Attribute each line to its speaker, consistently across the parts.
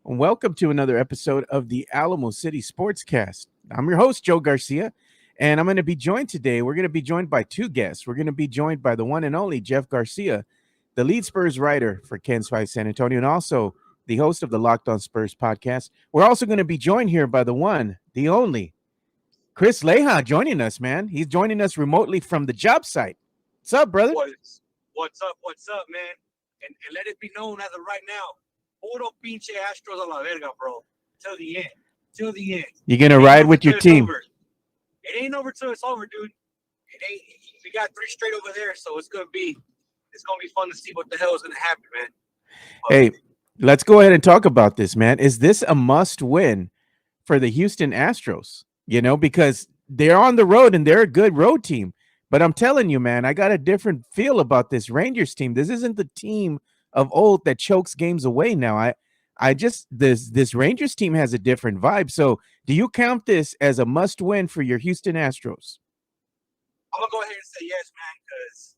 Speaker 1: and welcome to another episode of the Alamo City Sportscast. I'm your host, Joe Garcia, and I'm going to be joined today. We're going to be joined by two guests. We're going to be joined by the one and only Jeff Garcia, the lead Spurs writer for Ken's 5 San Antonio, and also the host of the Locked On Spurs podcast. We're also going to be joined here by the one, the only, Chris Leija joining us, man. He's joining us remotely from the job site. What's up, brother?
Speaker 2: What's up, man? And let it be known as of right now, puro pinche Astros a la verga, bro. Till the end.
Speaker 1: You're going to ride with your team.
Speaker 2: It ain't over till it's over, dude. It ain't. We got 3 straight over there, so it's gonna be fun to see what the hell is gonna happen, man.
Speaker 1: Hey, let's go ahead and talk about this, man. Is this a must win for the Houston Astros? You know, because they're on the road and they're a good road team. But I'm telling you, man, I got a different feel about this Rangers team. This isn't the team of old that chokes games away now. This Rangers team has a different vibe. So do you count this as a must win for your Houston Astros?
Speaker 2: I'm gonna go ahead and say yes, man, because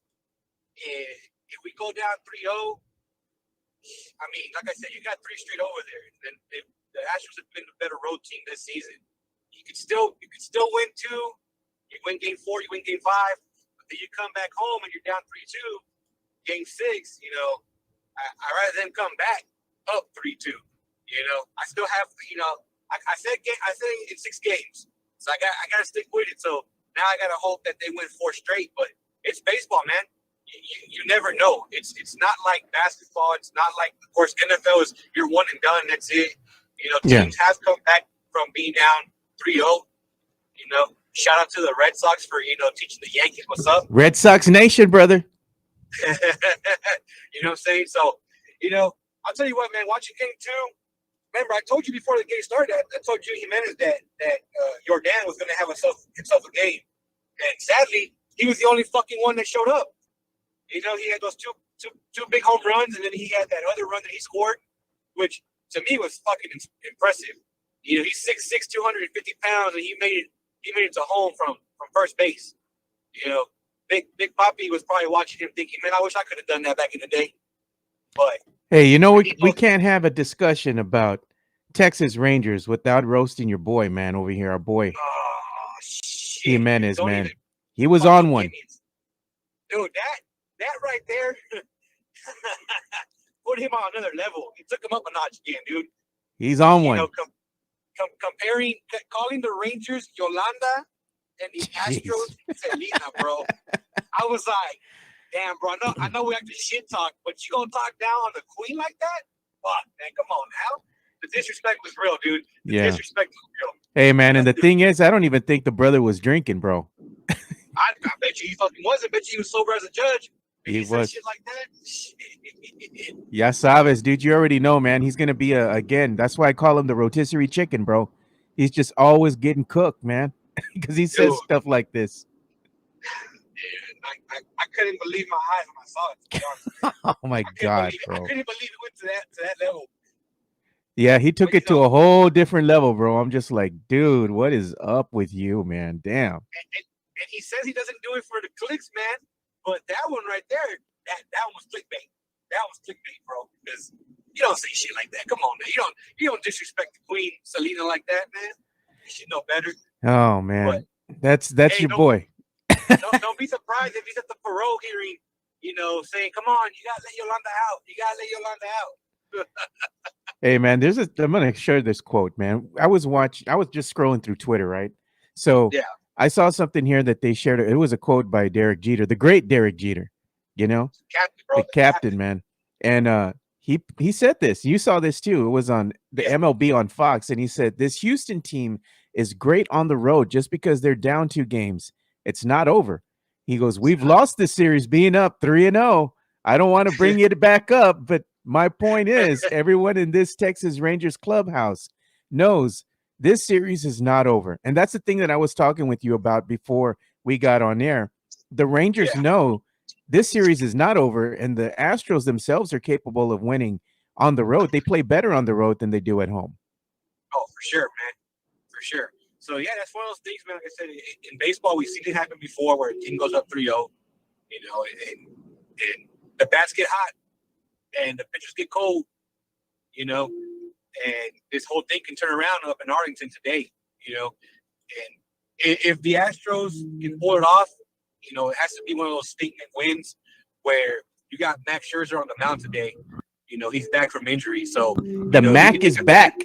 Speaker 2: if we go down 3-0, I mean, like I said, you got 3 straight over there, and the Astros have been a better road team this season. You could still win 2. You win game 4, you win game 5, but then you come back home and you're down 3-2. Game 6, you know, I'd rather them come back up 3-2. You know, I still have, you know, I said in 6 games, so I got to stick with it. So now I got to hope that they win 4 straight. But it's baseball, man. You never know. It's not like basketball. It's not like, of course, NFL is you're one and done. That's it. You know, teams have come back from being down 3-0. You know, shout out to the Red Sox for, you know, teaching the Yankees what's up.
Speaker 1: Red Sox Nation, brother.
Speaker 2: You know what I'm saying? So, you know, I'll tell you what, man, watching game 2, remember, I told you before the game started, I told you Jimenez that Yordan was going to have himself a game. And sadly, he was the only fucking one that showed up. You know, he had those two big home runs, and then he had that other run that he scored, which to me was fucking impressive. You know, he's 6'6", 250 pounds, and he made it to home from first base. You know, Big Papi was probably watching him thinking, man, I wish I could have done that back in the day. But
Speaker 1: hey, you know, we can't have a discussion about Texas Rangers without roasting your boy, man, over here. Our boy, Jimenez, man. He was on one.
Speaker 2: Dude, that right there put him on another level. He took him up a notch again, dude.
Speaker 1: He's on one.
Speaker 2: Know, calling the Rangers Yolanda and the Astros Selena, bro. I was like, damn, bro. I know we have to shit talk, but you gonna talk down on the queen like that? Fuck, man, come on now. The disrespect was real, dude. The disrespect was real.
Speaker 1: Hey, man, and the thing is, I don't even think the brother was drinking, bro.
Speaker 2: I bet you he fucking was. I bet you he was sober as a judge.
Speaker 1: He was.
Speaker 2: Shit like that.
Speaker 1: Ya sabes, dude. You already know, man. He's gonna be again. That's why I call him the rotisserie chicken, bro. He's just always getting cooked, man, because he says stuff like this.
Speaker 2: I couldn't believe my eyes when I saw it. To be honest.
Speaker 1: Oh my God, bro!
Speaker 2: I couldn't believe it went to that level.
Speaker 1: Yeah, he took it to a whole different level, bro. I'm just like, dude, what is up with you, man? Damn.
Speaker 2: And he says he doesn't do it for the clicks, man. But that one right there, that one was clickbait. That was clickbait, bro. Because you don't say shit like that. Come on, man. You don't disrespect the Queen Selena like that, man. You should know better.
Speaker 1: Oh man, but, that's your boy.
Speaker 2: Don't be surprised if he's at the parole hearing, you know, saying, "Come on, you gotta let Yolanda out. You gotta let Yolanda out."
Speaker 1: Hey man, I'm gonna share this quote, man. I was just scrolling through Twitter, right? So I saw something here that they shared. It was a quote by Derek Jeter, the great Derek Jeter, you know,
Speaker 2: the
Speaker 1: captain, man. And he said this. You saw this too. It was on the MLB on Fox, and he said this Houston team is great on the road just because they're down 2 games. It's not over. He goes, we've lost this series being up 3-0. I don't want to bring it back up, but my point is everyone in this Texas Rangers clubhouse knows this series is not over. And that's the thing that I was talking with you about before we got on air. The Rangers know this series is not over, and the Astros themselves are capable of winning on the road. They play better on the road than they do at home.
Speaker 2: Oh, for sure, man. For sure. So, yeah, that's one of those things, man. Like I said, in baseball, we've seen it happen before where a team goes up 3-0, you know, and the bats get hot and the pitchers get cold, you know. and this whole thing can turn around up in Arlington today. And if the Astros can pull it off, it has to be one of those statement wins where you got Max Scherzer on the mound today. He's back from injury, so
Speaker 1: the Mac is back.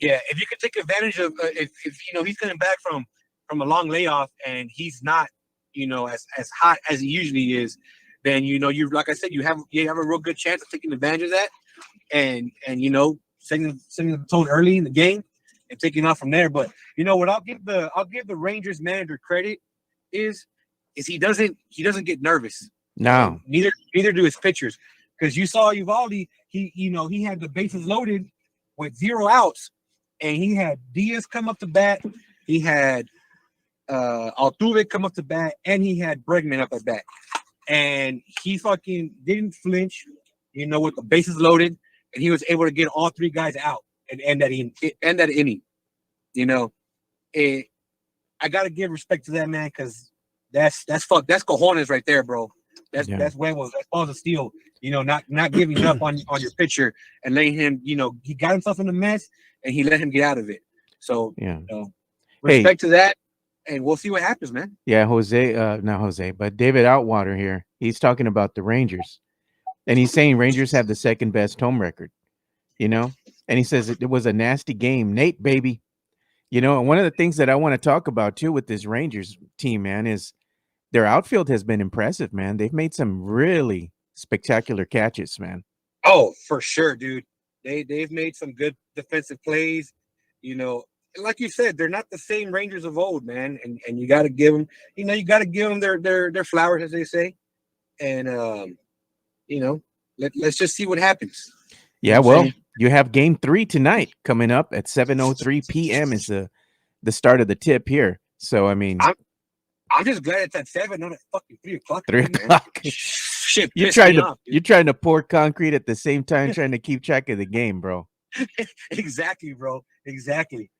Speaker 2: Yeah, if you can take advantage of, if he's coming back from a long layoff and he's not, as hot as he usually is, then you like I said, you have a real good chance of taking advantage of that, and setting the tone early in the game and taking off from there. But what I'll give the Rangers manager credit is he doesn't get nervous.
Speaker 1: No,
Speaker 2: neither do his pitchers, because you saw Uvalde, he had the bases loaded with 0 outs, and he had Diaz come up to bat, he had Altuve come up to bat, and he had Bregman up at bat, and he fucking didn't flinch, with the bases loaded, and he was able to get all 3 guys out and end that inning. I gotta give respect to that man, because that's cojones right there, bro. That's huevos. That's balls of steel. Not giving up on your pitcher and letting him. He got himself in a mess and he let him get out of it. So respect to that, and we'll see what happens, man.
Speaker 1: Yeah, not Jose, but David Outwater here. He's talking about the Rangers, and he's saying Rangers have the second best home record. And he says it was a nasty game, Nate, baby. And one of the things that I want to talk about too with this Rangers team, man, is their outfield has been impressive, man. They've made some really spectacular catches, man.
Speaker 2: Oh, for sure, dude. They've made some good defensive plays. Like you said, they're not the same Rangers of old, man. And you got to give them, their flowers, as they say. And let's just see what happens.
Speaker 1: Yeah, well, you have Game 3 tonight coming up at 7:03 p.m. is the start of the tip here. So I mean,
Speaker 2: I'm just glad it's at 7, not at fucking 3 o'clock.
Speaker 1: 3 o'clock.
Speaker 2: Shit,
Speaker 1: you're trying to pour concrete at the same time, trying to keep track of the game, bro.
Speaker 2: Exactly, bro. Exactly.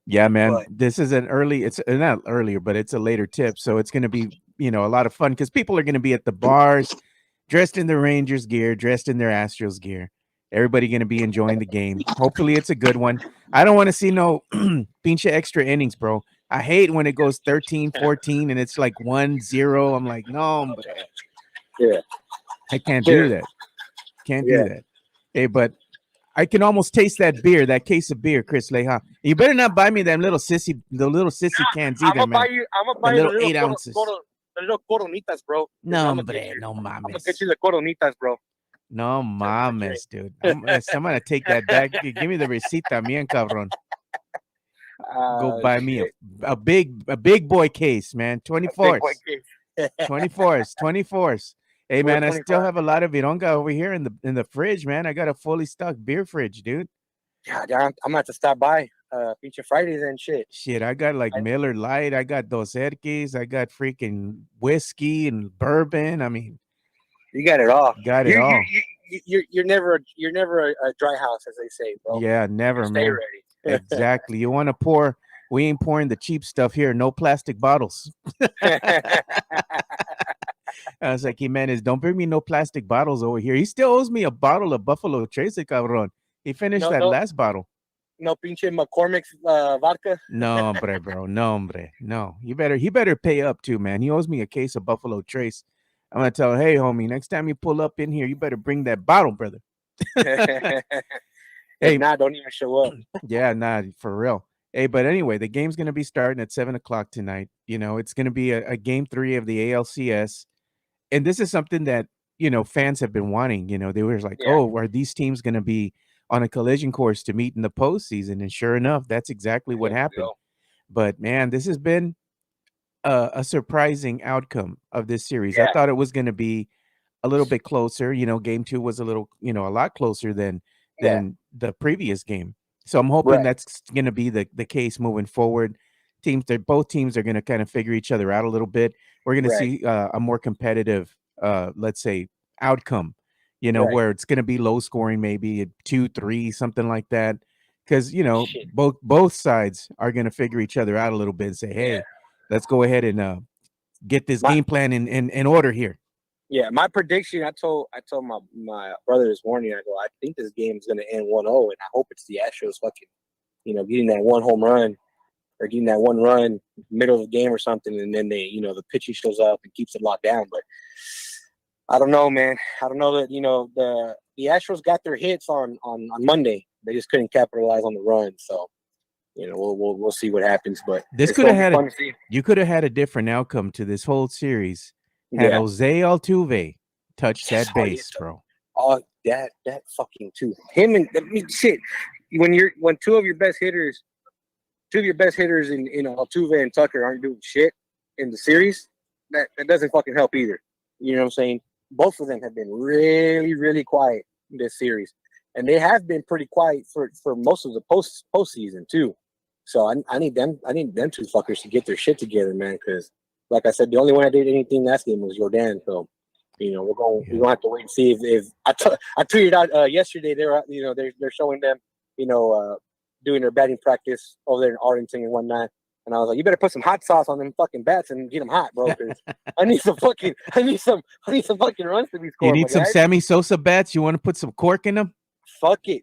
Speaker 1: Yeah, man. This is it's not earlier, but it's a later tip, so it's going to be a lot of fun because people are going to be at the bars, dressed in their Rangers gear, dressed in their Astros gear. Everybody going to be enjoying the game. Hopefully, it's a good one. I don't want to see no pinche extra innings, bro. I hate when it goes 13-14 and it's like 1-0. I'm like, no, but I can't do that. Can't do that. Hey, but I can almost taste that case of beer, Chris Leija. You better not buy me the little sissy cans either,
Speaker 2: I'm
Speaker 1: man.
Speaker 2: I'm gonna buy you
Speaker 1: the little 8 ounces.
Speaker 2: The little coronitas, bro.
Speaker 1: No, hombre, no mames.
Speaker 2: I'm gonna get you the coronitas, bro.
Speaker 1: No mames, dude. I'm gonna take that back. Give me the receipt también, cabrón. Go buy me a big boy case, man. 24s. 24s. Hey, man, I still have a lot of Vironga over here in the fridge, man. I got a fully stocked beer fridge, dude.
Speaker 2: Yeah, I'm gonna have to stop by feature Fridays and shit.
Speaker 1: Shit, I got like Miller Lite, I got Dos Equis, I got freaking whiskey and bourbon. I mean,
Speaker 2: you got it all. You're never a dry house, as they say, bro.
Speaker 1: Yeah, never,
Speaker 2: Stay
Speaker 1: man.
Speaker 2: ready.
Speaker 1: Exactly. You want to pour? We ain't pouring the cheap stuff here. No plastic bottles. I was like, hey, man, don't bring me no plastic bottles over here. He still owes me a bottle of Buffalo Trace, cabrón. He finished that last bottle.
Speaker 2: No pinche McCormick's vodka.
Speaker 1: No, hombre, bro. No, hombre. No. He better pay up too, man. He owes me a case of Buffalo Trace. I'm gonna tell him, hey, homie, next time you pull up in here, you better bring that bottle, brother. Hey,
Speaker 2: don't even show up.
Speaker 1: Yeah, for real. Hey, but anyway, the game's gonna be starting at 7 o'clock tonight. It's gonna be a game 3 of the ALCS. And this is something that, fans have been wanting. They were like, oh, are these teams going to be on a collision course to meet in the postseason? And sure enough, that's exactly what happened. But, man, this has been a surprising outcome of this series. I thought it was going to be a little bit closer. Game 2 was a lot closer than the previous game. So I'm hoping that's going to be the case moving forward. Both teams are going to kind of figure each other out a little bit. We're going to see a more competitive, let's say, outcome, where it's going to be low scoring, maybe 2-3, something like that. Because, both sides are going to figure each other out a little bit and say, hey, let's go ahead and get this game plan in order here.
Speaker 3: Yeah, my prediction. I told my brother this morning. I go, I think this game is going to end 1-0, and I hope it's the Astros fucking, getting that one home run or getting that one run middle of the game or something, and then they, the pitching shows up and keeps it locked down. But I don't know, man. I don't know that the Astros got their hits on Monday. They just couldn't capitalize on the run. So we'll see what happens. But
Speaker 1: this could have had you could have had a different outcome to this whole series had Jose Altuve touched that base, bro.
Speaker 3: Oh, that fucking too. Him and shit. When two of your best hitters in Altuve and Tucker aren't doing shit in the series, that doesn't fucking help either. You know what I'm saying? Both of them have been really, really quiet in this series, and they have been pretty quiet for most of the postseason too. So I need them two fuckers to get their shit together, man. Because like I said, the only one that did anything last game was Yordan. So we're gonna have to wait and see if I tweeted out yesterday. They're showing them doing their batting practice over there in Arlington and whatnot. And I was like, you better put some hot sauce on them fucking bats and get them hot, bro. Because I need some fucking runs to be scored.
Speaker 1: You need some Sammy Sosa bats. You want to put some cork in them?
Speaker 3: Fuck it.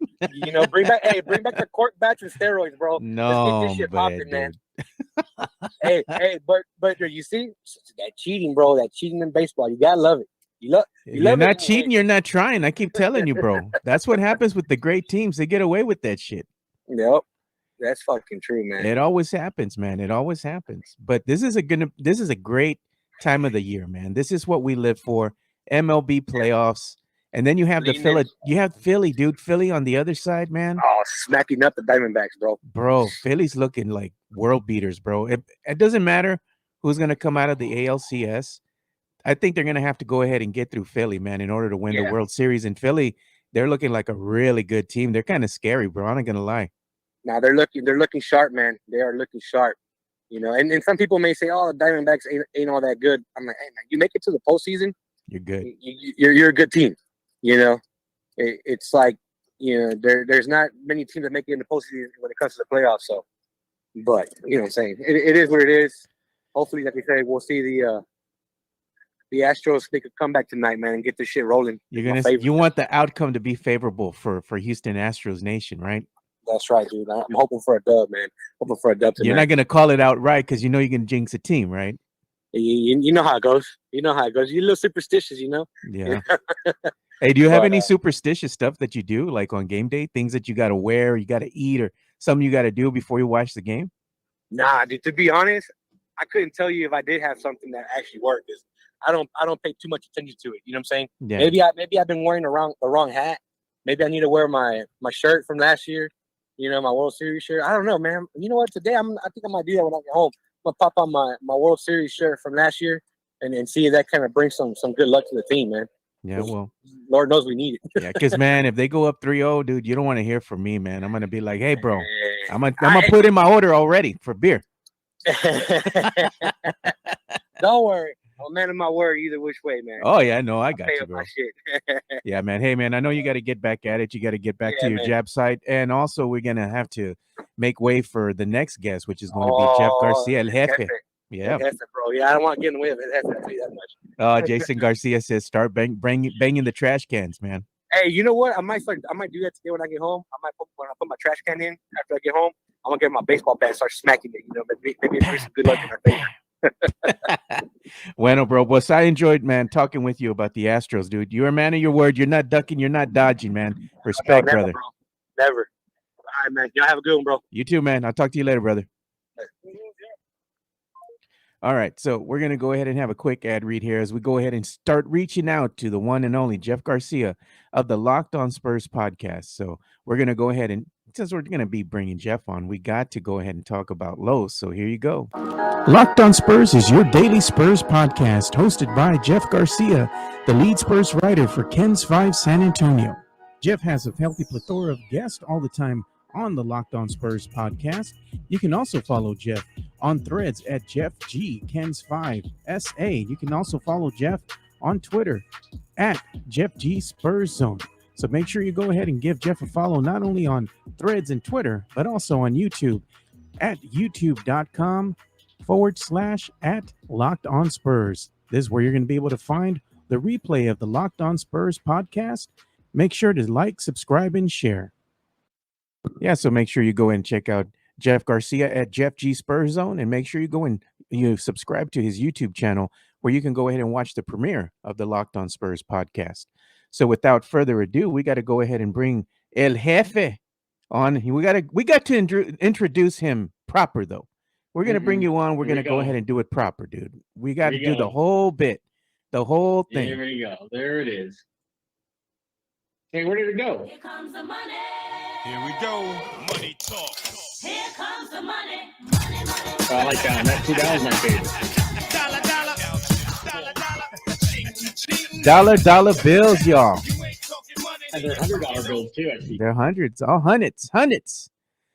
Speaker 3: Bring back the cork bats and steroids, bro.
Speaker 1: No,
Speaker 3: let's get this shit popping, man. hey, but you see that cheating, bro. That cheating in baseball. You gotta love it.
Speaker 1: You're not cheating. You're not trying. I keep telling you, bro. That's what happens with the great teams. They get away with that shit.
Speaker 3: Yep. That's fucking true, man.
Speaker 1: It always happens, man. It always happens. But this is a great time of the year, man. This is what we live for. MLB playoffs. And then you have Philly, dude. Philly on the other side, man.
Speaker 3: Oh, smacking up the Diamondbacks, bro.
Speaker 1: Bro, Philly's looking like world beaters, bro. It doesn't matter who's going to come out of the ALCS. I think they're going to have to go ahead and get through Philly, man, in order to win the World Series. And Philly, they're looking like a really good team. They're kind of scary, bro. I'm not going to lie.
Speaker 3: Now they're looking sharp, man. They are looking sharp, And some people may say, "Oh, the Diamondbacks ain't all that good." I'm like, "Hey, man, you make it to the postseason,
Speaker 1: you're good.
Speaker 3: You're a good team." It's like there's not many teams that make it in the postseason when it comes to the playoffs. So, but you know what I'm saying, it is what it is. Hopefully, like we say, we'll see the Astros. They could come back tonight, man, and get this shit rolling.
Speaker 1: You want the outcome to be favorable for Houston Astros Nation, right?
Speaker 3: That's right, dude. I'm hoping for a dub, man. Hoping for a dub tonight.
Speaker 1: You're not going to call it out right because you're going to jinx a team, right?
Speaker 3: You know how it goes. You're a little superstitious,
Speaker 1: Yeah. Hey, do you have any superstitious stuff that you do, like on game day? Things that you got to wear, you got to eat, or something you got to do before you watch the game?
Speaker 3: Nah, dude. To be honest, I couldn't tell you if I did have something that actually worked. I don't pay too much attention to it. You know what I'm saying?
Speaker 1: Yeah.
Speaker 3: Maybe I've been wearing the wrong hat. Maybe I need to wear my shirt from last year. My World Series shirt. I don't know, man. You know what? Today, I think I might do that when I get home. I'm going to pop on my World Series shirt from last year and see if that kind of brings some good luck to the team, man.
Speaker 1: Yeah, well.
Speaker 3: Lord knows we need it.
Speaker 1: Yeah, because, man, if they go up 3-0, dude, you don't want to hear from me, man. I'm going to be like, hey, bro, I'm going to put in my order already for beer.
Speaker 3: Don't worry. I'm a man of my word either which way, man.
Speaker 1: Oh, yeah, no, I got you, bro.
Speaker 3: My shit.
Speaker 1: Yeah, man. Hey, man, I know you got to get back at it. You got to get back to your jab site. And also, we're going to have to make way for the next guest, which is going to be Jeff Garcia, El Jefe. Yeah.
Speaker 3: Jefe, bro. Yeah, I don't want to get in the way of it. I'll tell you that much.
Speaker 1: Jason Garcia says start banging the trash cans, man.
Speaker 3: Hey, you know what? I might do that today when I get home. When I put my trash can in after I get home, I'm going to get my baseball bat and start smacking it. Maybe it brings some good luck in our favor.
Speaker 1: Bueno, bro. Well, I enjoyed, man, talking with you about the Astros, dude. You're a man of your word. You're not ducking. You're not dodging, man. Respect,
Speaker 3: never,
Speaker 1: brother.
Speaker 3: Bro. Never. All right, man. Y'all have a good one, bro.
Speaker 1: You too, man. I'll talk to you later, brother. All right, so we're going to go ahead and have a quick ad read here as we go ahead and start reaching out to the one and only Jeff Garcia of the Locked On Spurs podcast. So we're going to go ahead and, since we're going to be bringing Jeff on, we got to go ahead and talk about Los. So here you go. Locked On Spurs is your daily Spurs podcast hosted by Jeff Garcia, the lead Spurs writer for Ken's 5 San Antonio. Jeff has a healthy plethora of guests all the time on the Locked On Spurs podcast. You can also follow Jeff on threads at Jeff G Ken's 5 SA. You can also follow Jeff on Twitter at Jeff G Spurs Zone. So make sure you go ahead and give Jeff a follow not only on threads and Twitter, but also on YouTube at youtube.com/@Locked On Spurs. This is where you're going to be able to find the replay of the Locked On Spurs podcast, make sure to like, subscribe, and share. Yeah, so make sure you go and check out Jeff Garcia at Jeff G Spurs Zone, and make sure you go and you subscribe to his YouTube channel where you can go ahead and watch the premiere of the Locked On Spurs podcast. So without further ado, we got to go ahead and bring El Jefe on. We got to introduce him proper though. We're gonna bring you on. We're gonna go ahead and do it proper, dude. We got to do the whole bit, the whole thing.
Speaker 4: There we go. There it is. Hey, where did it go?
Speaker 5: Here comes the money.
Speaker 6: Here we go. Money talk.
Speaker 5: Here comes the money. Money, money.
Speaker 4: Oh, I like that one. That $2 my favorite.
Speaker 1: Dollar bills, y'all.
Speaker 4: And they're $100 bills too, I see.
Speaker 1: They're hundreds, all hundreds.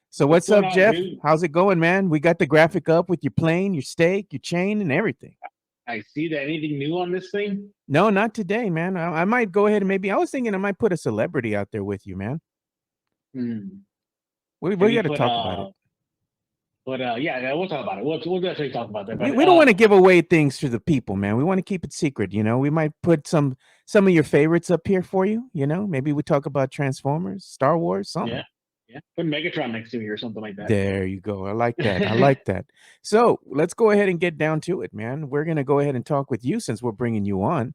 Speaker 1: So what's
Speaker 4: going
Speaker 1: up,
Speaker 4: on,
Speaker 1: Jeff?
Speaker 4: dude?
Speaker 1: How's it going, man? We got the graphic up with your plane, your steak, your chain, and everything.
Speaker 4: I see that. Anything new on this thing?
Speaker 1: No, not today, man. I might go ahead and maybe I was thinking I might put a celebrity out there with you, man. We got to talk about it.
Speaker 4: But yeah, we'll talk about it. We'll definitely talk about that. But,
Speaker 1: We don't want to give away things to the people, man. We want to keep it secret. You know, we might put some of your favorites up here for you. You know, maybe we talk about Transformers, Star Wars, something.
Speaker 4: Yeah. Put Megatron next to me or something like that.
Speaker 1: There you go. I like that. So let's go ahead and get down to it, man. We're going to go ahead and talk with you since we're bringing you on.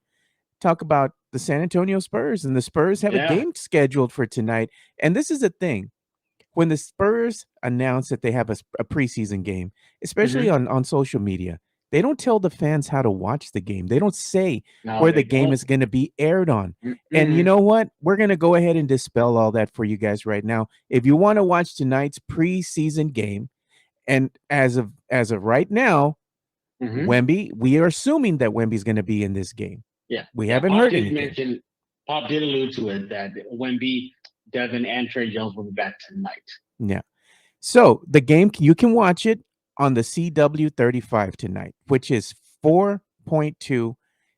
Speaker 1: Talk about the San Antonio Spurs. And the Spurs have a game scheduled for tonight. And this is the thing. When the Spurs announce that they have a preseason game, especially on social media, they don't tell the fans how to watch the game. They don't say where the game is going to be aired on. And you know what? We're going to go ahead and dispel all that for you guys right now. If you want to watch tonight's preseason game, and as of right now, Wemby, we are assuming that Wemby's going to be in this game.
Speaker 4: Yeah.
Speaker 1: We haven't heard
Speaker 4: anything. Pop did allude to it that Wemby, Devin, and Trey Jones will be back tonight.
Speaker 1: Yeah. So the game, you can watch it on the CW35 tonight, which is 4.2.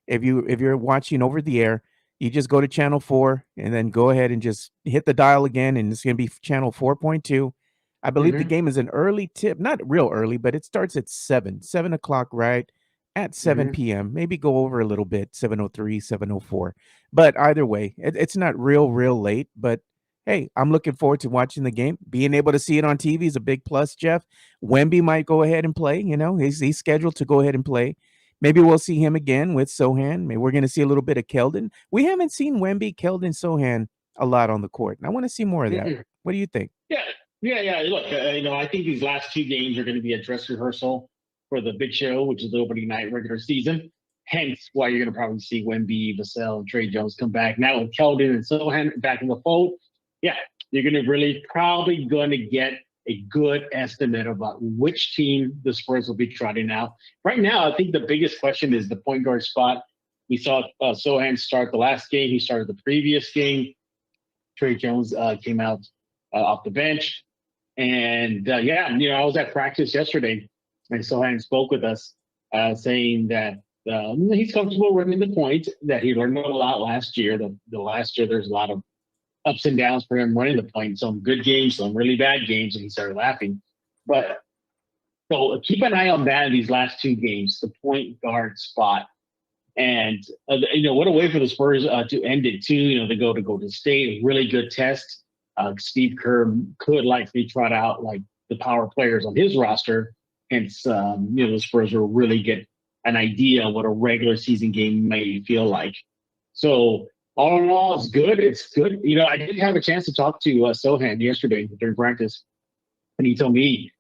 Speaker 1: If you're watching over the air, you just go to channel 4 and then go ahead and just hit the dial again, and it's going to be channel 4.2. I believe the game is an early tip, not real early, but it starts at 7 o'clock, right at 7 p.m. Maybe go over a little bit, 7:03, 7:04. But either way, it's not real late, but hey, I'm looking forward to watching the game. Being able to see it on TV is a big plus, Jeff. Wemby might go ahead and play. You know, he's scheduled to go ahead and play. Maybe we'll see him again with Sohan. Maybe we're going to see a little bit of Keldon. We haven't seen Wemby, Keldon, Sohan a lot on the court. And I want to see more of that. What do you think?
Speaker 4: Yeah. Look, I think these last two games are going to be a dress rehearsal for the big show, which is the opening night regular season. Hence why you're going to probably see Wemby, Vassell, and Trey Jones come back. Now with Keldon and Sohan back in the fold, yeah, you're going to probably going to get a good estimate about which team the Spurs will be trotting out. Right now, I think the biggest question is the point guard spot. We saw Sohan start the last game. He started the previous game. Trey Jones came out off the bench. And, I was at practice yesterday, and Sohan spoke with us saying that he's comfortable running the point, that he learned a lot last year. The last year, there's a lot of ups and downs for him running the point. Some good games, some really bad games, and he started laughing. But so keep an eye on that in these last two games, the point guard spot. And, what a way for the Spurs to end it, too. They go to Golden State, a really good test. Steve Kerr could likely trot out, like, the power players on his roster. Hence, the Spurs will really get an idea of what a regular season game may feel like. So, all in all, it's good. It's good. I did have a chance to talk to Sohan yesterday during practice, and he told me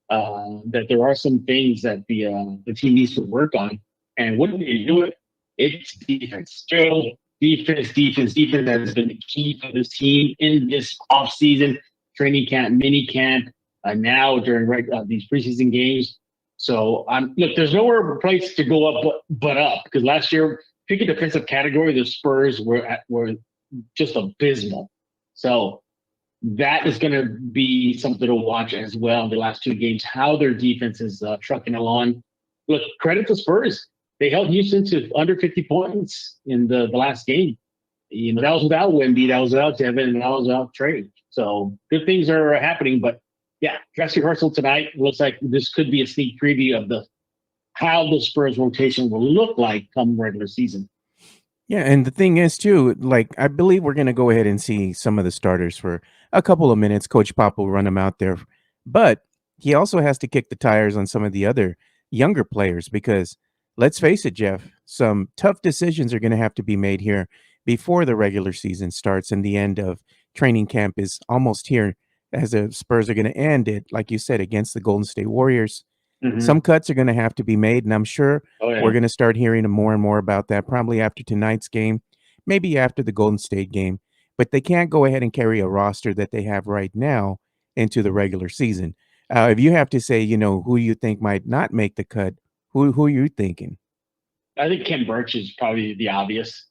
Speaker 4: that there are some things that the team needs to work on. And what do they do it? It's defense. Still defense has been the key for this team in this offseason, training camp, mini camp, now during these preseason games. So, look, there's nowhere place to go up but up, because last year, pick a defensive category, the Spurs were just abysmal. So that is going to be something to watch as well in the last two games, how their defense is trucking along. Look, credit to Spurs. They held Houston to under 50 points in the last game. That was without Wemby, that was without Devin, and that was without Trey. So good things are happening. But, yeah, dress rehearsal tonight. Looks like this could be a sneak preview of how the Spurs rotation will look like come regular season.
Speaker 1: Yeah, and the thing is too, like I believe we're gonna go ahead and see some of the starters for a couple of minutes. Coach Pop will run them out there, but he also has to kick the tires on some of the other younger players because let's face it, Jeff, some tough decisions are gonna have to be made here before the regular season starts and the end of training camp is almost here as the Spurs are gonna end it, like you said, against the Golden State Warriors. Some cuts are gonna have to be made, and I'm sure
Speaker 4: Oh
Speaker 1: we're
Speaker 4: yeah.
Speaker 1: going to start hearing more and more about that probably after tonight's game, maybe after the Golden State game. But they can't go ahead and carry a roster that they have right now into the regular season. If you have to say, who you think might not make the cut, who are you thinking?
Speaker 4: I think Ken Burch is probably the obvious.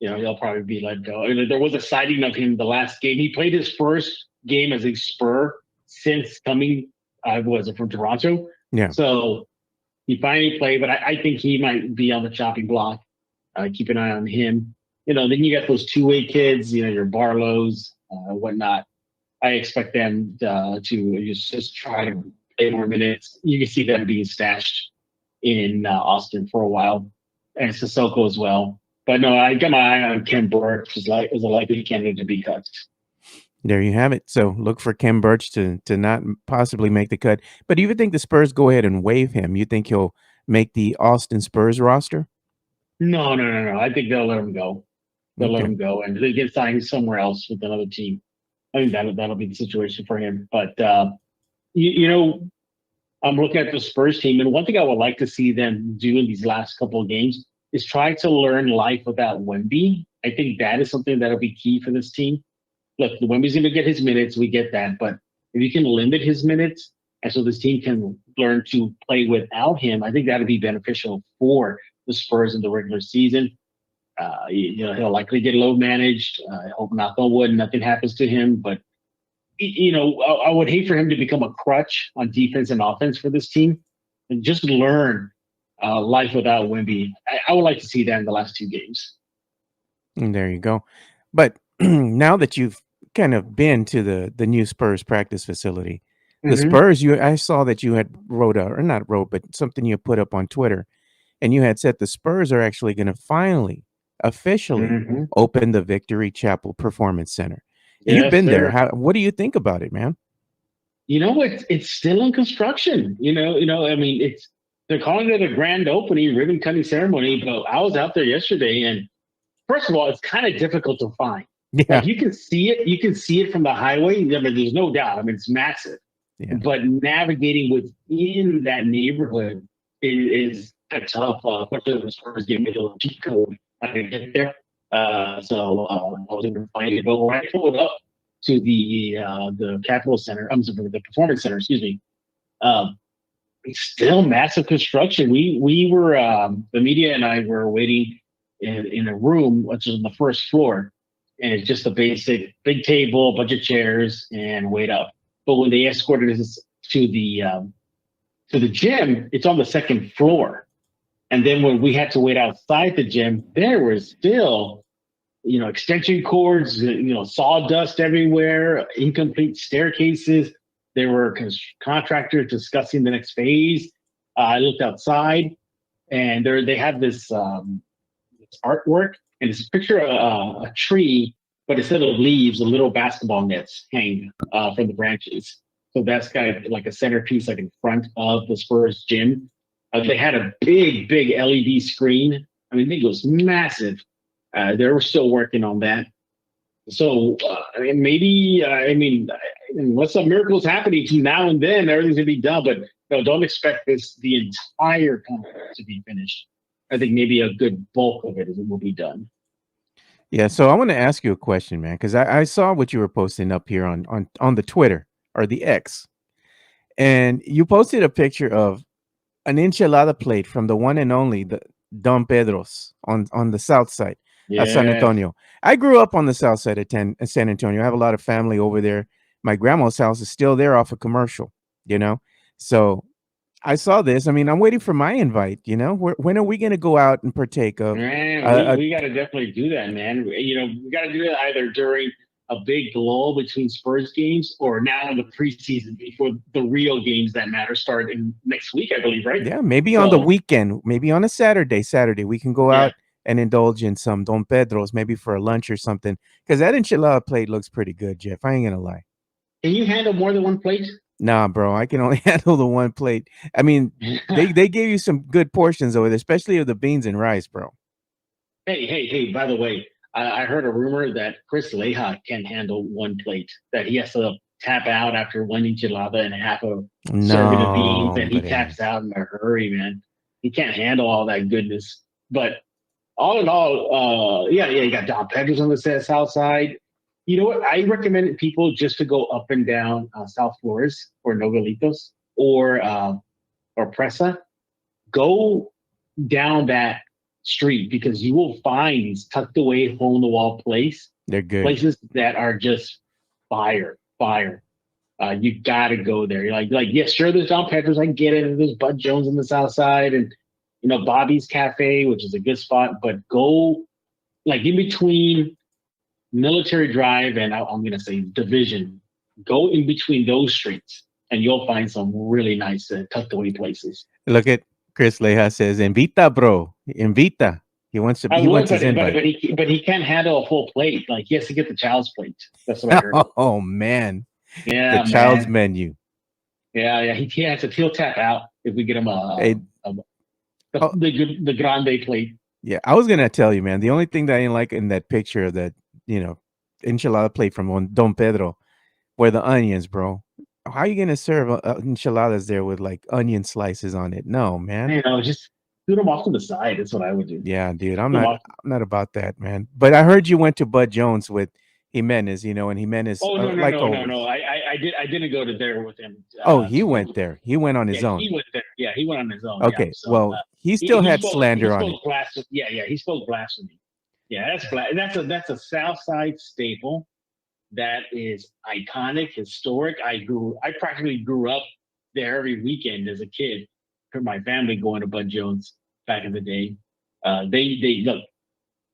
Speaker 4: He'll probably be let go. I mean, there was a sighting of him the last game. He played his first game as a Spur since coming, was it from Toronto?
Speaker 1: Yeah.
Speaker 4: So he finally played, but I think he might be on the chopping block. Keep an eye on him. Then you got those two-way kids, your Barlows, whatnot. I expect them to just try to play more minutes. You can see them being stashed in Austin for a while, and Sissoko as well. But no, I got my eye on Ken Burch as a likely candidate to be cut.
Speaker 1: There you have it. So look for Ken Burch to not possibly make the cut. But do you think the Spurs go ahead and waive him? You think he'll make the Austin Spurs roster?
Speaker 4: No. I think they'll let him go. They'll let
Speaker 1: Okay.
Speaker 4: him go, and they get signed somewhere else with another team. I think that'll be the situation for him. But I'm looking at the Spurs team, and one thing I would like to see them do in these last couple of games is try to learn life without Wemby. I think that is something that'll be key for this team. Look, Wemby's going to get his minutes. We get that. But if you can limit his minutes and so this team can learn to play without him, I think that'll be beneficial for the Spurs in the regular season. He'll likely get load managed. I hope, knock on wood, nothing happens to him. But, I would hate for him to become a crutch on defense and offense for this team and just learn life without Wemby. I would like to see that in the last two games.
Speaker 1: And there you go. But now that you've kind of been to the new Spurs practice facility, the Spurs, I saw that you had but something you put up on Twitter, and you had said the Spurs are actually going to finally, officially open the Victory Chapel Performance Center. You've
Speaker 4: Yes,
Speaker 1: been there.
Speaker 4: sir.
Speaker 1: What do you think about it, man?
Speaker 4: It's still in construction. I mean, they're calling it a grand opening, ribbon cutting ceremony. But I was out there yesterday, and first of all, it's kind of difficult to find.
Speaker 1: Yeah.
Speaker 4: Like you can see it. You can see it from the highway. I mean, there's no doubt. I mean, it's massive.
Speaker 1: Yeah.
Speaker 4: But navigating within that neighborhood is a tough. Especially the Spurs give me a little cheat code. I can get there. So I was able to find it. But when I pulled up to the Capitol Center, I'm sorry, the Performance Center, excuse me. It's still massive construction. We were the media and I were waiting in a room which is on the first floor, and it's just a basic big table, bunch of chairs, and wait up. But when they escorted us to the gym, it's on the second floor. And then when we had to wait outside the gym, there was still, extension cords, sawdust everywhere, incomplete staircases. There were contractors discussing the next phase. I looked outside, and they had this artwork, and it's a picture of a tree, but instead of leaves, a little basketball nets hang from the branches. So that's kind of like a centerpiece, like in front of the Spurs gym. They had a big LED screen. I mean, I think it was massive. They were still working on that. So maybe, unless some miracles happening between now and then, everything's gonna be done. But no, don't expect the entire complex to be finished. I think maybe a good bulk of it will be done.
Speaker 1: Yeah, so I want to ask you a question, man, because I saw what you were posting up here on the Twitter or the X, and you posted a picture of an enchilada plate from the one and only the Don Pedro's on the south side of San Antonio. I grew up on the south side of San Antonio. I have a lot of family over there. My grandma's house is still there off a commercial, So I saw this. I mean, I'm waiting for my invite, When are we going to go out and partake of?
Speaker 4: Man, we got to definitely do that, man. We got to do that either during a big lull between Spurs games or now in the preseason before the real games that matter start in next week, I believe, right?
Speaker 1: Yeah, maybe on the weekend, maybe on a Saturday we can go out and indulge in some Don Pedro's, maybe for a lunch or something. Because that enchilada plate looks pretty good, Jeff. I ain't gonna lie.
Speaker 4: Can you handle more than one plate?
Speaker 1: Nah, bro, I can only handle the one plate. I mean, they gave you some good portions over there, especially of the beans and rice, bro.
Speaker 4: Hey! By the way, I heard a rumor that Chris Leija can handle one plate. That he has to tap out after one enchilada and half a serving of beans, and he taps out in a hurry, man. He can't handle all that goodness. But all in all, yeah, you got Don Pedro's on the south side. You know what? I recommend people just to go up and down South Flores or Nogalitos or Presa. Go down that street because you will find these tucked away hole in the wall
Speaker 1: They're good.
Speaker 4: places that are just fire. You gotta go there. You're like, yes, sure, there's Don Pedro's, I get it, and there's Bud Jones on the south side, and Bobby's Cafe, which is a good spot, but go like in between Military Drive and I'm gonna say Division. Go in between those streets, and you'll find some really nice tucked away places.
Speaker 1: Look at Chris Leija says, "Invita, bro, invita." He wants to. He wants his invite.
Speaker 4: But he can't handle a full plate. Like he has to get the child's plate. That's what I heard.
Speaker 1: Oh man,
Speaker 4: yeah,
Speaker 1: the child's menu.
Speaker 4: Yeah. He'll tap out if we get him the grande plate.
Speaker 1: Yeah, I was gonna tell you, man. The only thing that I didn't like in that picture of that, enchilada plate from Don Pedro, were the onions, bro. How are you gonna serve enchiladas there with like onion slices on it? No, man.
Speaker 4: Just do them off to the side. That's what I would do.
Speaker 1: Yeah, dude. I'm not about that, man. But I heard you went to Bud Jones with Jimenez, and Jimenez.
Speaker 4: Oh no. I didn't go to there with him.
Speaker 1: He went there. He went on his own.
Speaker 4: He went there. Yeah, he went on his own.
Speaker 1: Okay.
Speaker 4: Yeah, so,
Speaker 1: he still had slander on it.
Speaker 4: He spoke blasphemy. Yeah, that's a South Side staple. That is iconic, historic. I practically grew up there every weekend as a kid. For my family going to Bud Jones back in the day. They look.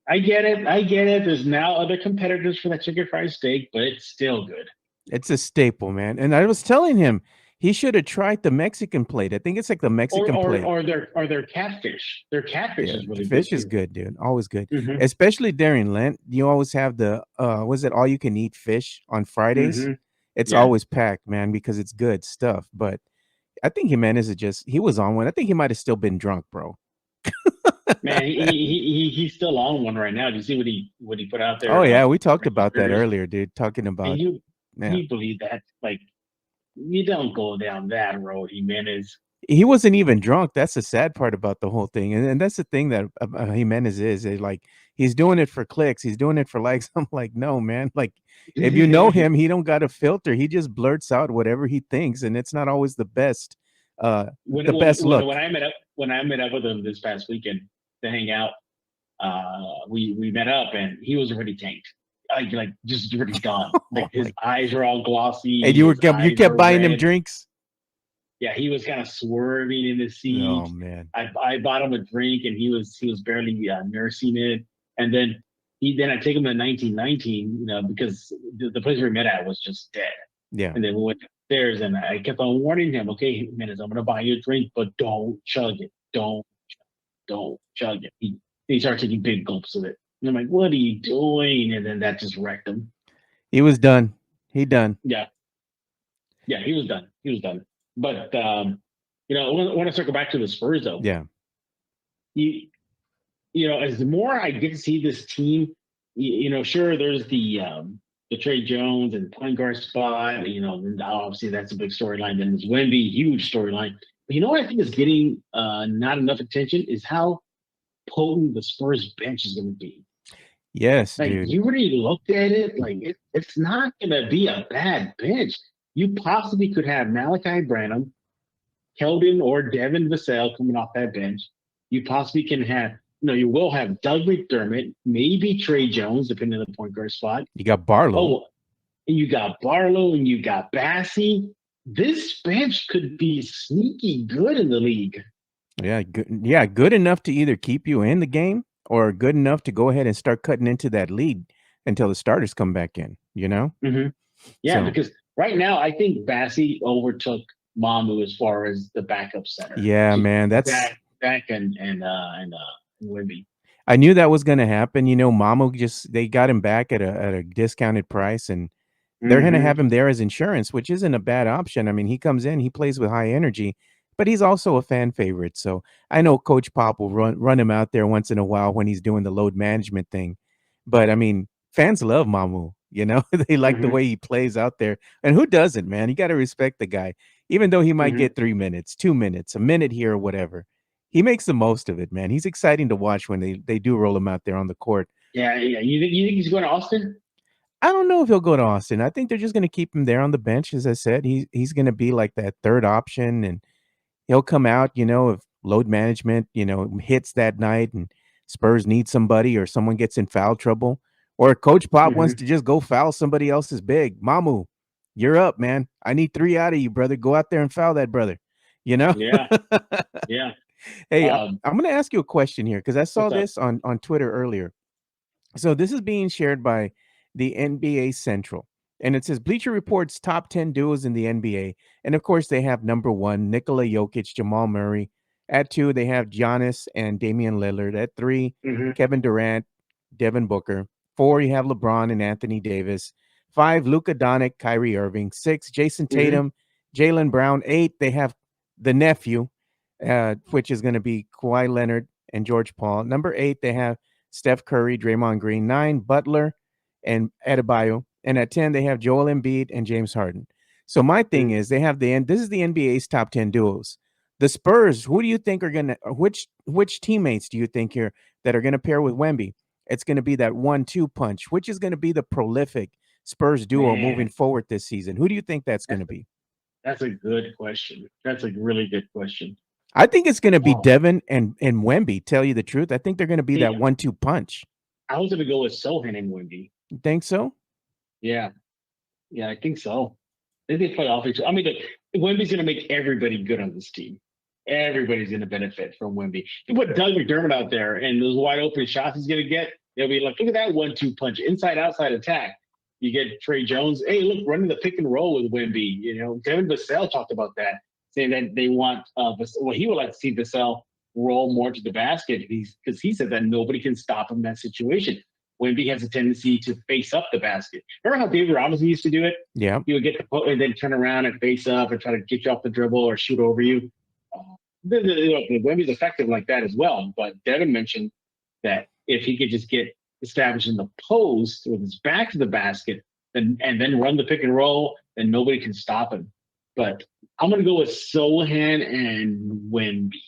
Speaker 4: I get it. There's now other competitors for that chicken fried steak, but it's still good.
Speaker 1: It's a staple, man. And I was telling him he should have tried the Mexican plate. I think it's like the Mexican plate.
Speaker 4: Or their catfish. Their catfish is really good.
Speaker 1: Fish is good, dude. Always good.
Speaker 4: Mm-hmm.
Speaker 1: Especially during Lent. You always have the was it all you can eat fish on Fridays?
Speaker 4: Mm-hmm.
Speaker 1: It's always packed, man, because it's good stuff. But I think Jimenez he was on one. I think he might have still been drunk, bro.
Speaker 4: Man, he's still on one right now. Do you see what he put out there?
Speaker 1: Oh yeah, we talked about that earlier, dude. Talking about
Speaker 4: you believe that? Like, you don't go down that road, Jimenez.
Speaker 1: He wasn't even drunk. That's the sad part about the whole thing, and that's the thing that Jimenez is like he's doing it for clicks. He's doing it for likes. I'm like, no, man. Like, if you know him, he don't got a filter. He just blurts out whatever he thinks, and it's not always the best. Best look.
Speaker 4: When I met up with him this past weekend to hang out, we met up and he was already tanked. Like just already gone. Like his eyes were all glossy.
Speaker 1: And you kept buying him drinks.
Speaker 4: Yeah, he was kind of swerving in the seat.
Speaker 1: Oh man!
Speaker 4: I bought him a drink and he was barely nursing it. And then I take him to 1919, because the place we met at was just dead.
Speaker 1: Yeah.
Speaker 4: And then we went upstairs and I kept on warning him, okay, Jimenez, I'm gonna buy you a drink, but don't chug it. Don't chug it. He started taking big gulps of it. And I'm like, what are you doing? And then that just wrecked him.
Speaker 1: He was done. He done.
Speaker 4: Yeah, he was done. But I want to circle back to the Spurs though.
Speaker 1: Yeah.
Speaker 4: As the more I get to see this team, sure, there's the Trey Jones and point guard spot. And obviously that's a big storyline. Then there's Wemby, huge storyline. But what I think is getting not enough attention is how potent the Spurs bench is going to be.
Speaker 1: Yes,
Speaker 4: like,
Speaker 1: dude.
Speaker 4: You already looked at it. Like it's not going to be a bad bench. You possibly could have Malachi Branham, Keldon, or Devin Vassell coming off that bench. You possibly can have, you will have Doug McDermott, maybe Trey Jones, depending on the point guard spot.
Speaker 1: You got Barlow.
Speaker 4: Oh, and you got Barlow and you got Bassie. This bench could be sneaky good in the league.
Speaker 1: Yeah, good. Yeah, good enough to either keep you in the game or good enough to go ahead and start cutting into that lead until the starters come back in.
Speaker 4: Mm-hmm. Yeah, because right now I think Bassie overtook Mamu as far as the backup center.
Speaker 1: Yeah, man, that's
Speaker 4: back and Wemby.
Speaker 1: I knew that was going to happen. Mamu they got him back at a discounted price, and they're going to have him there as insurance, which isn't a bad option. I mean, he comes in, he plays with high energy, but he's also a fan favorite. So I know Coach Pop will run him out there once in a while when he's doing the load management thing. But I mean, fans love Mamu. They like the way he plays out there. And who doesn't, man? You got to respect the guy, even though he might get 3 minutes, 2 minutes, a minute here or whatever. He makes the most of it, man. He's exciting to watch when they do roll him out there on the court.
Speaker 4: Yeah. You think he's going to Austin?
Speaker 1: I don't know if he'll go to Austin. I think they're just going to keep him there on the bench. As I said, he's going to be like that third option, and he'll come out, if load management, hits that night and Spurs need somebody or someone gets in foul trouble, or Coach Pop wants to just go foul somebody else's big. Mamu, you're up, man. I need 3 out of you, brother. Go out there and foul that brother.
Speaker 4: Yeah. Yeah.
Speaker 1: Hey, I'm going to ask you a question here because I saw
Speaker 4: what's up?
Speaker 1: this on Twitter earlier. So this is being shared by the NBA Central, and it says Bleacher Report's top 10 duos in the NBA. And of course, they have number 1, Nikola Jokic, Jamal Murray. At 2, they have Giannis and Damian Lillard. At 3, Kevin Durant, Devin Booker. 4, you have LeBron and Anthony Davis. 5, Luka Doncic, Kyrie Irving. 6, Jason Tatum, Jaylen Brown. 8, they have the nephew, which is going to be Kawhi Leonard and George Paul. Number 8, they have Steph Curry, Draymond Green. 9, Butler and Adebayo. And at 10, they have Joel Embiid and James Harden. So my thing is, they have this is the NBA's top 10 duos. The Spurs, who do you think are going to, which teammates do you think here that are going to pair with Wemby? It's going to be that 1-2 punch, which is going to be the prolific Spurs duo moving forward this season. Who do you think that's going to be?
Speaker 4: That's a good question. That's a really good question.
Speaker 1: I think it's going to be Devin and Wemby, tell you the truth. I think they're going to be that 1-2 punch.
Speaker 4: I was going to go with Sohan and Wemby.
Speaker 1: You think so?
Speaker 4: Yeah. Yeah, I think so. They play off each other. I mean, Wemby's going to make everybody good on this team. Everybody's going to benefit from Wemby. You put Doug McDermott out there and those wide open shots he's going to get, they'll be like, look at that 1-2 punch, inside-outside attack. You get Trey Jones. Hey, look, running the pick and roll with Wemby. Devin Vassell talked about that, saying that they want he would like to see Vassell roll more to the basket because he said that nobody can stop him in that situation. Wemby has a tendency to face up the basket. Remember how David Robinson used to do it?
Speaker 1: Yeah.
Speaker 4: He would get the post and then turn around and face up and try to get you off the dribble or shoot over you. Wemby's effective like that as well. But Devin mentioned that if he could just get established in the post with his back to the basket and then run the pick and roll, then nobody can stop him. But I'm going to go with Sohan and Wemby.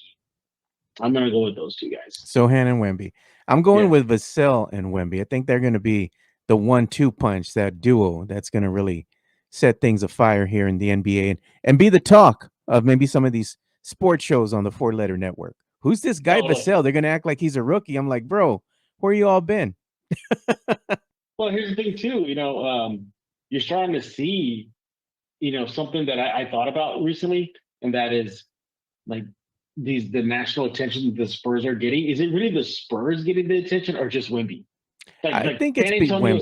Speaker 4: I'm going to go with those two guys.
Speaker 1: Sohan and Wemby. I'm going with Vassell and Wemby. I think they're going to be the 1-2 punch, that duo that's going to really set things afire here in the NBA and be the talk of maybe some of these sports shows on the 4-letter network. Who's this guy Vassell? They're going to act like he's a rookie. I'm like, bro, where you all been?
Speaker 4: Well, here's the thing too. You're starting to see, something that I thought about recently, and that is like the national attention the Spurs are getting. Is it really the Spurs getting the attention or just Wemby?
Speaker 1: I think it's
Speaker 4: San Antonio
Speaker 1: Wemby.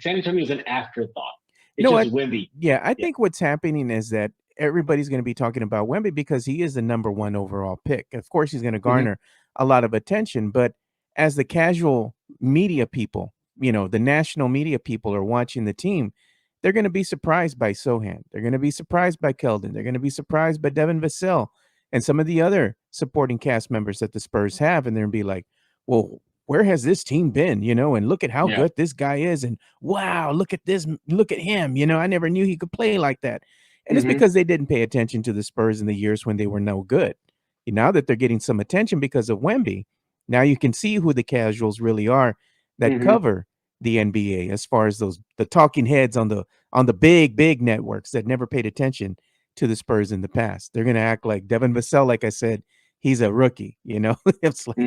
Speaker 4: San Antonio is an afterthought. It's
Speaker 1: No,
Speaker 4: just Wemby.
Speaker 1: Yeah, I think what's happening is that everybody's going to be talking about Wemby because he is the number 1 overall pick. Of course, he's going to garner a lot of attention, but as the casual media people, the national media people are watching the team, they're going to be surprised by Sohan. They're going to be surprised by Keldon. They're going to be surprised by Devin Vassell and some of the other supporting cast members that the Spurs have. And they're going to be like, well, where has this team been? And look at how good this guy is. And wow, look at this. Look at him. I never knew he could play like that. And it's because they didn't pay attention to the Spurs in the years when they were no good. Now that they're getting some attention because of Wemby, now you can see who the casuals really are that cover the NBA as far as the talking heads on the big networks that never paid attention to the Spurs in the past. They're going to act like Devin Vassell, like I said, he's a rookie, It's like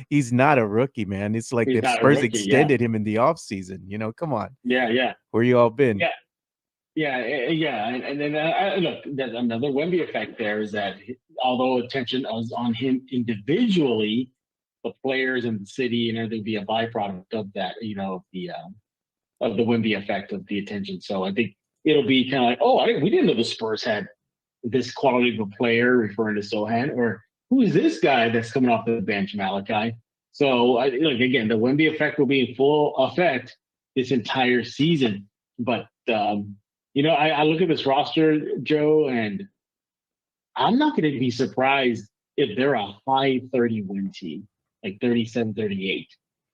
Speaker 1: he's not a rookie, man. It's like the Spurs extended him in the offseason, come on.
Speaker 4: Yeah.
Speaker 1: Where you all been?
Speaker 4: Yeah. And then look, there's another Wemby effect there is that although attention was on him individually, the players in the city, there'd be a byproduct of that, of the Wemby effect of the attention. So I think it'll be kind of like, we didn't know the Spurs had this quality of a player, referring to Sohan, or who is this guy that's coming off the bench, Malachi? So, look, again, the Wemby effect will be in full effect this entire season. But, I look at this roster, Joe, and I'm not going to be surprised if they're a high 30 win team, like 37, 38.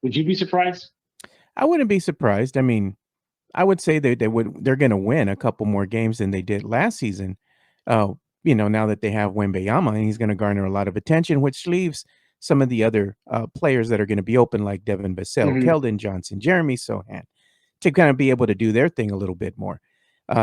Speaker 4: Would you be surprised?
Speaker 1: I wouldn't be surprised. I mean, I would say they're going to win a couple more games than they did last season. Now that they have Wembanyama, and he's going to garner a lot of attention, which leaves some of the other players that are going to be open, like Devin Vassell, Keldon Johnson, Jeremy Sohan, to kind of be able to do their thing a little bit more.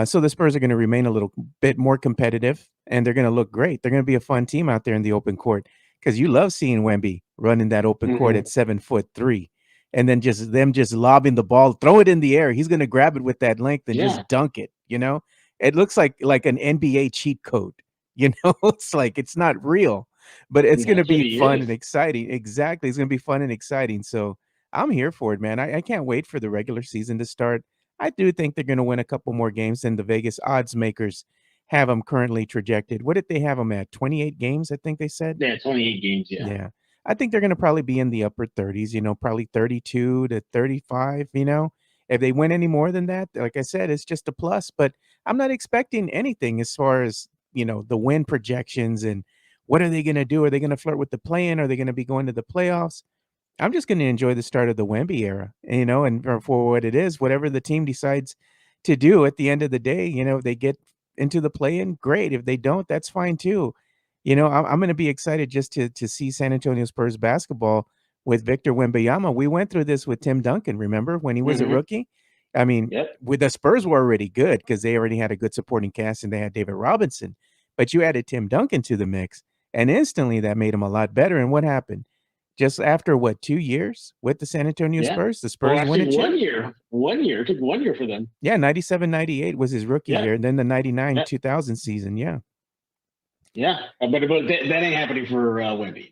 Speaker 1: So the Spurs are going to remain a little bit more competitive, and they're going to look great. They're going to be a fun team out there in the open court, because you love seeing Wemby running that open court at 7'3", and then just lobbing the ball, throw it in the air. He's going to grab it with that length and just dunk it. It looks like an NBA cheat code. It's like, it's not real, but it's going to be fun and exciting. Exactly, it's going to be fun and exciting. So I'm here for it, man. I can't wait for the regular season to start. I do think they're going to win a couple more games than the Vegas odds makers have them currently projected. What did they have them at? 28 games, I think they said.
Speaker 4: Yeah, 28 games. Yeah.
Speaker 1: I think they're going to probably be in the upper 30s, probably 32 to 35, If they win any more than that, like I said, it's just a plus. But I'm not expecting anything as far as, the win projections and what are they going to do? Are they going to flirt with the play-in? Are they going to be going to the playoffs? I'm just going to enjoy the start of the Wemby era, and for what it is, whatever the team decides to do at the end of the day, if they get into the play-in, great. If they don't, that's fine too. I'm going to be excited just to see San Antonio Spurs basketball with Victor Wembanyama. We went through this with Tim Duncan, remember, when he was a rookie? I mean, with the Spurs were already good because they already had a good supporting cast and they had David Robinson. But you added Tim Duncan to the mix, and instantly that made him a lot better. And what happened? Just after 2 years with the San Antonio Spurs, the Spurs won a chip.
Speaker 4: 1 year. 1 year. It took 1 year for them.
Speaker 1: Yeah, 97-98 was his rookie year, and then the 99-2000 season. Yeah.
Speaker 4: Yeah, but that ain't happening for Wemby.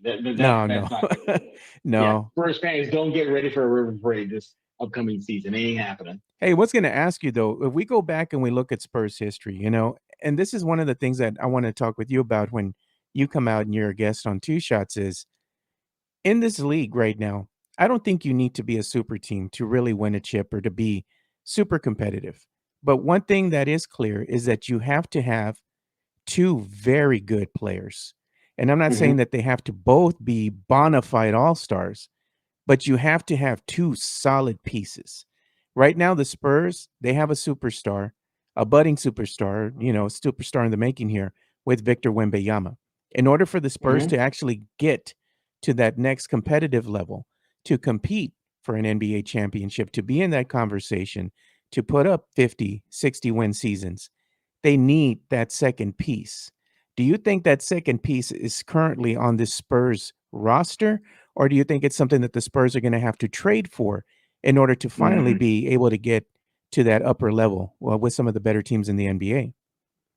Speaker 1: No.
Speaker 4: Spurs fans, don't get ready for a river parade this upcoming season. It ain't happening.
Speaker 1: Hey, what's going to ask you, though, if we go back and we look at Spurs history, and this is one of the things that I want to talk with you about when you come out and you're a guest on Two Shots is, in this league right now, I don't think you need to be a super team to really win a chip or to be super competitive. But one thing that is clear is that you have to have two very good players. And I'm not saying that they have to both be bona fide all-stars, but you have to have two solid pieces. Right now, the Spurs, they have a superstar, a budding superstar, superstar in the making here with Victor Wembanyama. In order for the Spurs to actually get to that next competitive level, to compete for an NBA championship, to be in that conversation, to put up 50, 60 win seasons, they need that second piece. Do you think that second piece is currently on the Spurs roster, or do you think it's something that the Spurs are going to have to trade for in order to finally be able to get to that upper level with some of the better teams in the NBA?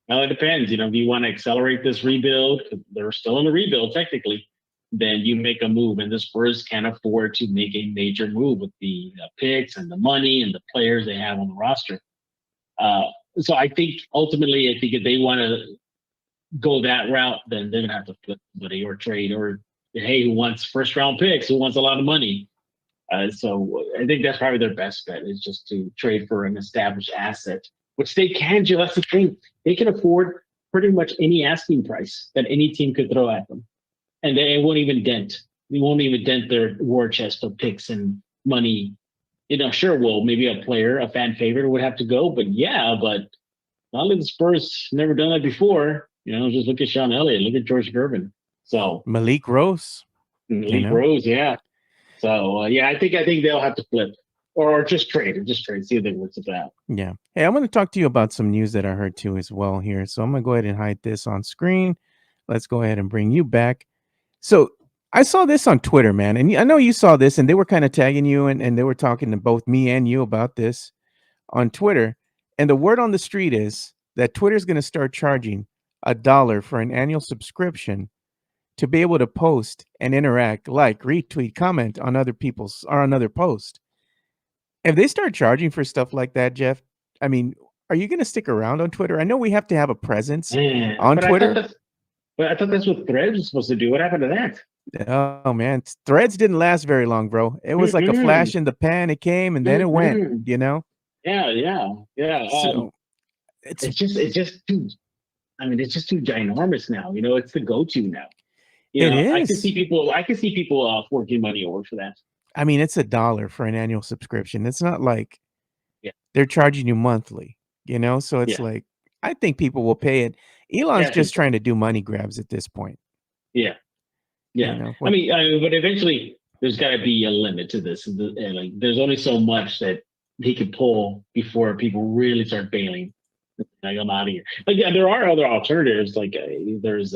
Speaker 4: Well, it depends. If you want to accelerate this rebuild, they're still in the rebuild technically, then you make a move, and the Spurs can't afford to make a major move with the picks and the money and the players they have on the roster. So I think ultimately, if they want to go that route, then they're going to have to flip somebody or trade, or hey, who wants first round picks, who wants a lot of money. So I think that's probably their best bet, is just to trade for an established asset, which they can do. That's the thing. They can afford pretty much any asking price that any team could throw at them. And they won't even dent. They won't even dent their war chest of picks and money. Sure, well, maybe a player, a fan favorite would have to go, but not only the Spurs never done that before. Just look at Sean Elliott, look at George Gervin. So
Speaker 1: Malik Rose.
Speaker 4: Rose, yeah. So I think they'll have to flip or just trade, see if they works it out.
Speaker 1: Yeah. Hey, I'm going to talk to you about some news that I heard too as well here. So I'm going to go ahead and hide this on screen. Let's go ahead and bring you back. So I saw this on Twitter, man, and I know you saw this, and they were kind of tagging you, and they were talking to both me and you about this on Twitter. And the word on the street is that Twitter's going to start charging $1 for an annual subscription to be able to post and interact, like, retweet, comment on other people's or on other posts. If they start charging for stuff like that, Jeff, I mean, are you going to stick around on Twitter? I know we have to have a presence on Twitter.
Speaker 4: I thought that's what Threads was supposed to do. What happened to that?
Speaker 1: Oh man, Threads didn't last very long, bro. It was like a flash in the pan. It came and then it went.
Speaker 4: Mhm.
Speaker 1: You know,
Speaker 4: Yeah.
Speaker 1: so it's
Speaker 4: It's just too. I mean, it's just too ginormous now. You know, it's the go-to now. You
Speaker 1: it
Speaker 4: know,
Speaker 1: is.
Speaker 4: I can see people forking money over for that.
Speaker 1: I mean, it's $1 for an annual subscription. It's not like
Speaker 4: Yeah,
Speaker 1: they're charging you monthly. You know, so it's
Speaker 4: yeah,
Speaker 1: like I think people will pay it. Elon's
Speaker 4: yeah. I think
Speaker 1: just
Speaker 4: so.
Speaker 1: trying to do money grabs at this point.
Speaker 4: Yeah,
Speaker 1: You
Speaker 4: yeah.
Speaker 1: know,
Speaker 4: But eventually, there's got to be a limit to this. Like, there's only so much that he can pull before people really start bailing. Like, I'm out of here. Like, yeah, there are other alternatives. Like, there's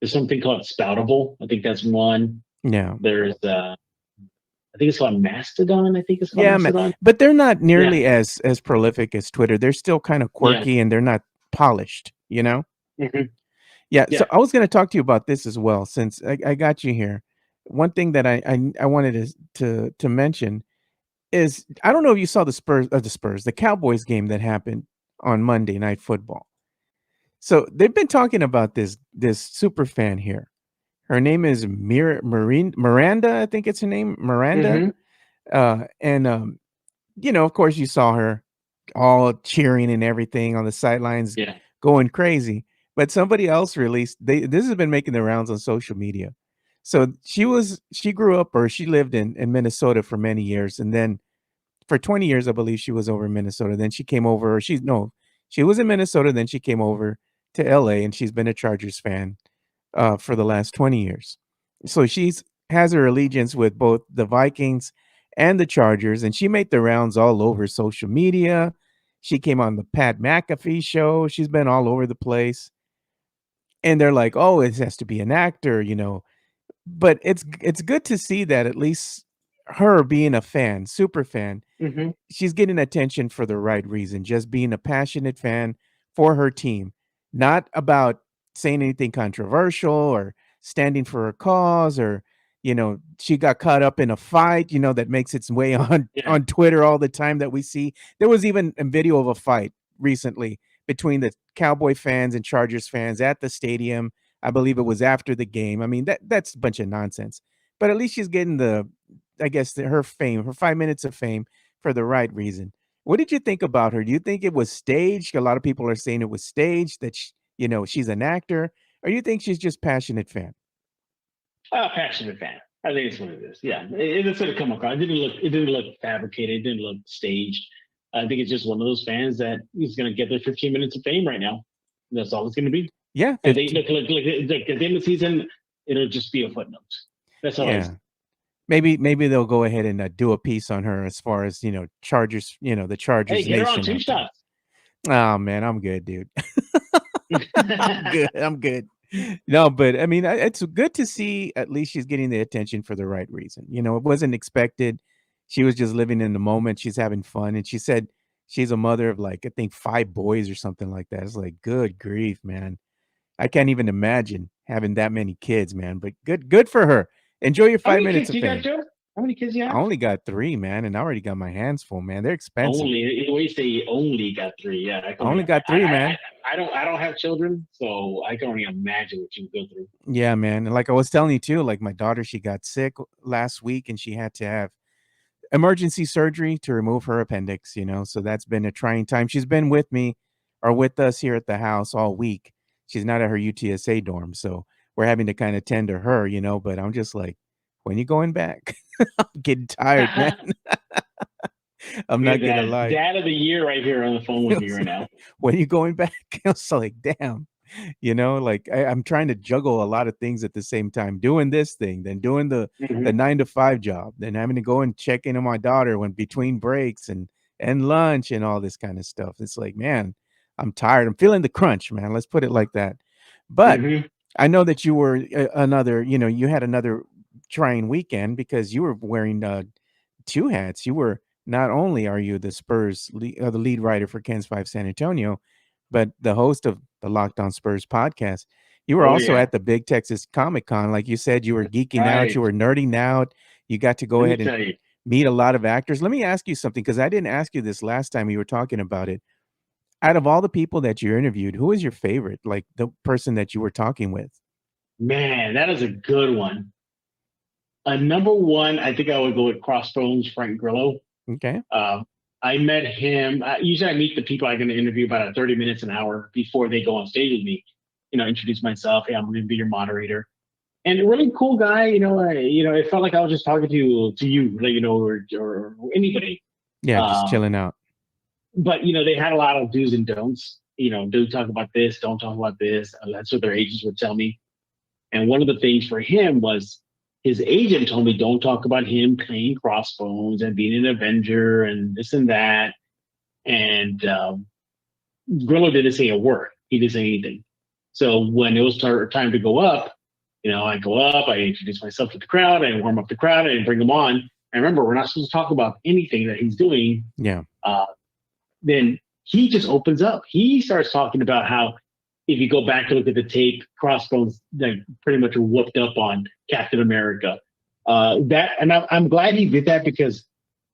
Speaker 4: something called Spoutable. I think that's one.
Speaker 1: yeah.
Speaker 4: There's I think it's called Mastodon. I think it's called
Speaker 1: Yeah, man.
Speaker 4: Mastodon.
Speaker 1: But they're not
Speaker 4: Yeah,
Speaker 1: nearly as prolific as Twitter. They're still kind of
Speaker 4: yeah,
Speaker 1: quirky and they're not polished, you know?
Speaker 4: mhm,
Speaker 1: Yeah. So
Speaker 4: yeah.
Speaker 1: I was going to talk to you about this as well, since I got you here. One thing that I wanted to mention is I don't know if you saw the Cowboys game that happened on Monday Night Football. So they've been talking about this super fan here. Her name is Miranda, I think it's her name, Miranda.
Speaker 4: Hmm.
Speaker 1: And you know, of course, you saw her all cheering and everything on the sidelines,
Speaker 4: Yeah.
Speaker 1: going crazy. But somebody else released this has been making the rounds on social media. So she grew up or she lived in Minnesota for many years, and then for 20 years, I believe she was over in Minnesota. Then she came over, or she was in Minnesota, then she came over to LA, and she's been a Chargers fan for the last 20 years. So she's has her allegiance with both the Vikings and the Chargers, and she made the rounds all over social media. She came on the Pat McAfee show. She's been all over the place. And they're like, "Oh, it has to be an actor, you know." But it's good to see that at least her being a fan, super fan,
Speaker 4: Hmm.
Speaker 1: she's getting attention for the right reason, just being a passionate fan for her team, not about saying anything controversial or standing for a cause or, you know, she got caught up in a fight, you know, that makes its way
Speaker 4: Yeah.
Speaker 1: on Twitter all the time that we see. There was even a video of a fight recently between the Cowboy fans and Chargers fans at the stadium. I believe it was after the game. I mean, that's a bunch of nonsense. But at least she's getting I guess, her fame, her 5 minutes of fame for the right reason. What did you think about her? Do you think it was staged? A lot of people are saying it was staged, that you know, she's an actor, or you think she's just passionate fan?
Speaker 4: Passionate fan. I think it's what it is. Yeah, it's gonna come across. It didn't look fabricated. It didn't look staged. I think it's just one of those fans that is gonna get their 15 minutes of fame right now. That's all it's gonna be.
Speaker 1: Yeah,
Speaker 4: And they
Speaker 1: 15.
Speaker 4: look at the end of the season, it'll just be a footnote. That's all I
Speaker 1: Yeah.
Speaker 4: see.
Speaker 1: Maybe they'll go ahead and do a piece on her as far as, you know, Chargers, you know, the
Speaker 4: Hey,
Speaker 1: Chargers
Speaker 4: get her on
Speaker 1: nation
Speaker 4: two
Speaker 1: out there.
Speaker 4: shots.
Speaker 1: Oh man, I'm good, dude. I'm good. I'm good. No, but I mean, it's good to see at least she's getting the attention for the right reason. You know, it wasn't expected. She was just living in the moment. She's having fun. And she said she's a mother of like, I think 5 boys or something like that. It's like, good grief, man. I can't even imagine having that many kids, man. But good for her. Enjoy your
Speaker 4: How
Speaker 1: five
Speaker 4: many
Speaker 1: minutes
Speaker 4: kids
Speaker 1: of
Speaker 4: you got,
Speaker 1: fame.
Speaker 4: Joe? How many kids you
Speaker 1: I
Speaker 4: have?
Speaker 1: only got 3, man, and I already got my hands full, man. They're expensive.
Speaker 4: Only the way you say you only got 3. Yeah, I
Speaker 1: I
Speaker 4: can
Speaker 1: only
Speaker 4: only.
Speaker 1: got 3, man.
Speaker 4: I don't have children, so I can only imagine what you go through.
Speaker 1: Yeah, man. And like I was telling you too, like my daughter, she got sick last week and she had to have emergency surgery to remove her appendix, you know. So that's been a trying time. She's been with me or with us here at the house all week. She's not at her UTSA dorm. So we're having to kind of tend to her, you know, but I'm just like, when you going back? I'm getting tired, man. I'm
Speaker 4: We
Speaker 1: not
Speaker 4: got
Speaker 1: gonna
Speaker 4: that
Speaker 1: lie.
Speaker 4: dad of the year right here on the phone with me right now.
Speaker 1: When you going back? I was like, damn, you know, like I'm trying to juggle a lot of things at the same time, doing this thing, then doing the
Speaker 4: Mhm.
Speaker 1: 9 to 5 job, then having to go and check in on my daughter when between breaks and lunch and all this kind of stuff. It's like, man, I'm tired. I'm feeling the crunch, man. Let's put it like that. But
Speaker 4: Mhm.
Speaker 1: I know that you were another, you know, you had another trying weekend because you were wearing 2 hats. You were not only are you the the lead writer for Ken's Five San Antonio, but the host of the Locked On Spurs podcast. You were
Speaker 4: Oh
Speaker 1: also
Speaker 4: yeah.
Speaker 1: at the Big Texas Comic Con, like you said. You were geeking out.
Speaker 4: Right.
Speaker 1: You were nerding out. You got to go
Speaker 4: Let me
Speaker 1: ahead and
Speaker 4: tell you.
Speaker 1: meet a lot of actors. Let me ask you something because I didn't ask you this last time we were talking about it. Out of all the people that you interviewed, who was your favorite? Like the person that you were talking with?
Speaker 4: Man, that is a good one. Number one, I think I would go with Crossbones Frank Grillo.
Speaker 1: Okay.
Speaker 4: I met him. Usually, I meet the people I'm going to interview about 30 minutes, an hour before they go on stage with me. Introduce myself. Hey, I'm going to be your moderator. And a really cool guy. It felt like I was just talking to you, or anybody.
Speaker 1: Yeah, just chilling out.
Speaker 4: But they had a lot of do's and don'ts. Do talk about this, don't talk about this. That's what their agents would tell me. And one of the things for him was his agent told me, don't talk about him playing Crossbones and being an Avenger and this and that. And Grillo didn't say a word. He didn't say anything. So when it was time to go up, I go up, I introduce myself to the crowd, I warm up the crowd, and bring them on. And remember, we're not supposed to talk about anything that he's doing.
Speaker 1: Yeah.
Speaker 4: Then he just opens up. He starts talking about how, if you go back to look at the tape, Crossbones pretty much whooped up on Captain America. I'm glad he did that, because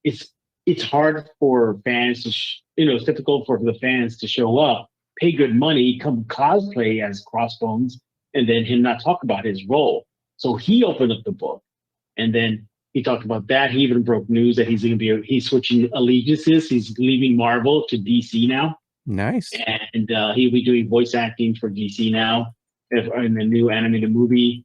Speaker 4: it's hard for fans to it's difficult for the fans to show up, pay good money, come cosplay as Crossbones, and then him not talk about his role. So he opened up the book, and then he talked about that. He even broke news that he's switching allegiances. He's leaving Marvel to DC now.
Speaker 1: Nice.
Speaker 4: And he'll be doing voice acting for DC now in the new animated movie.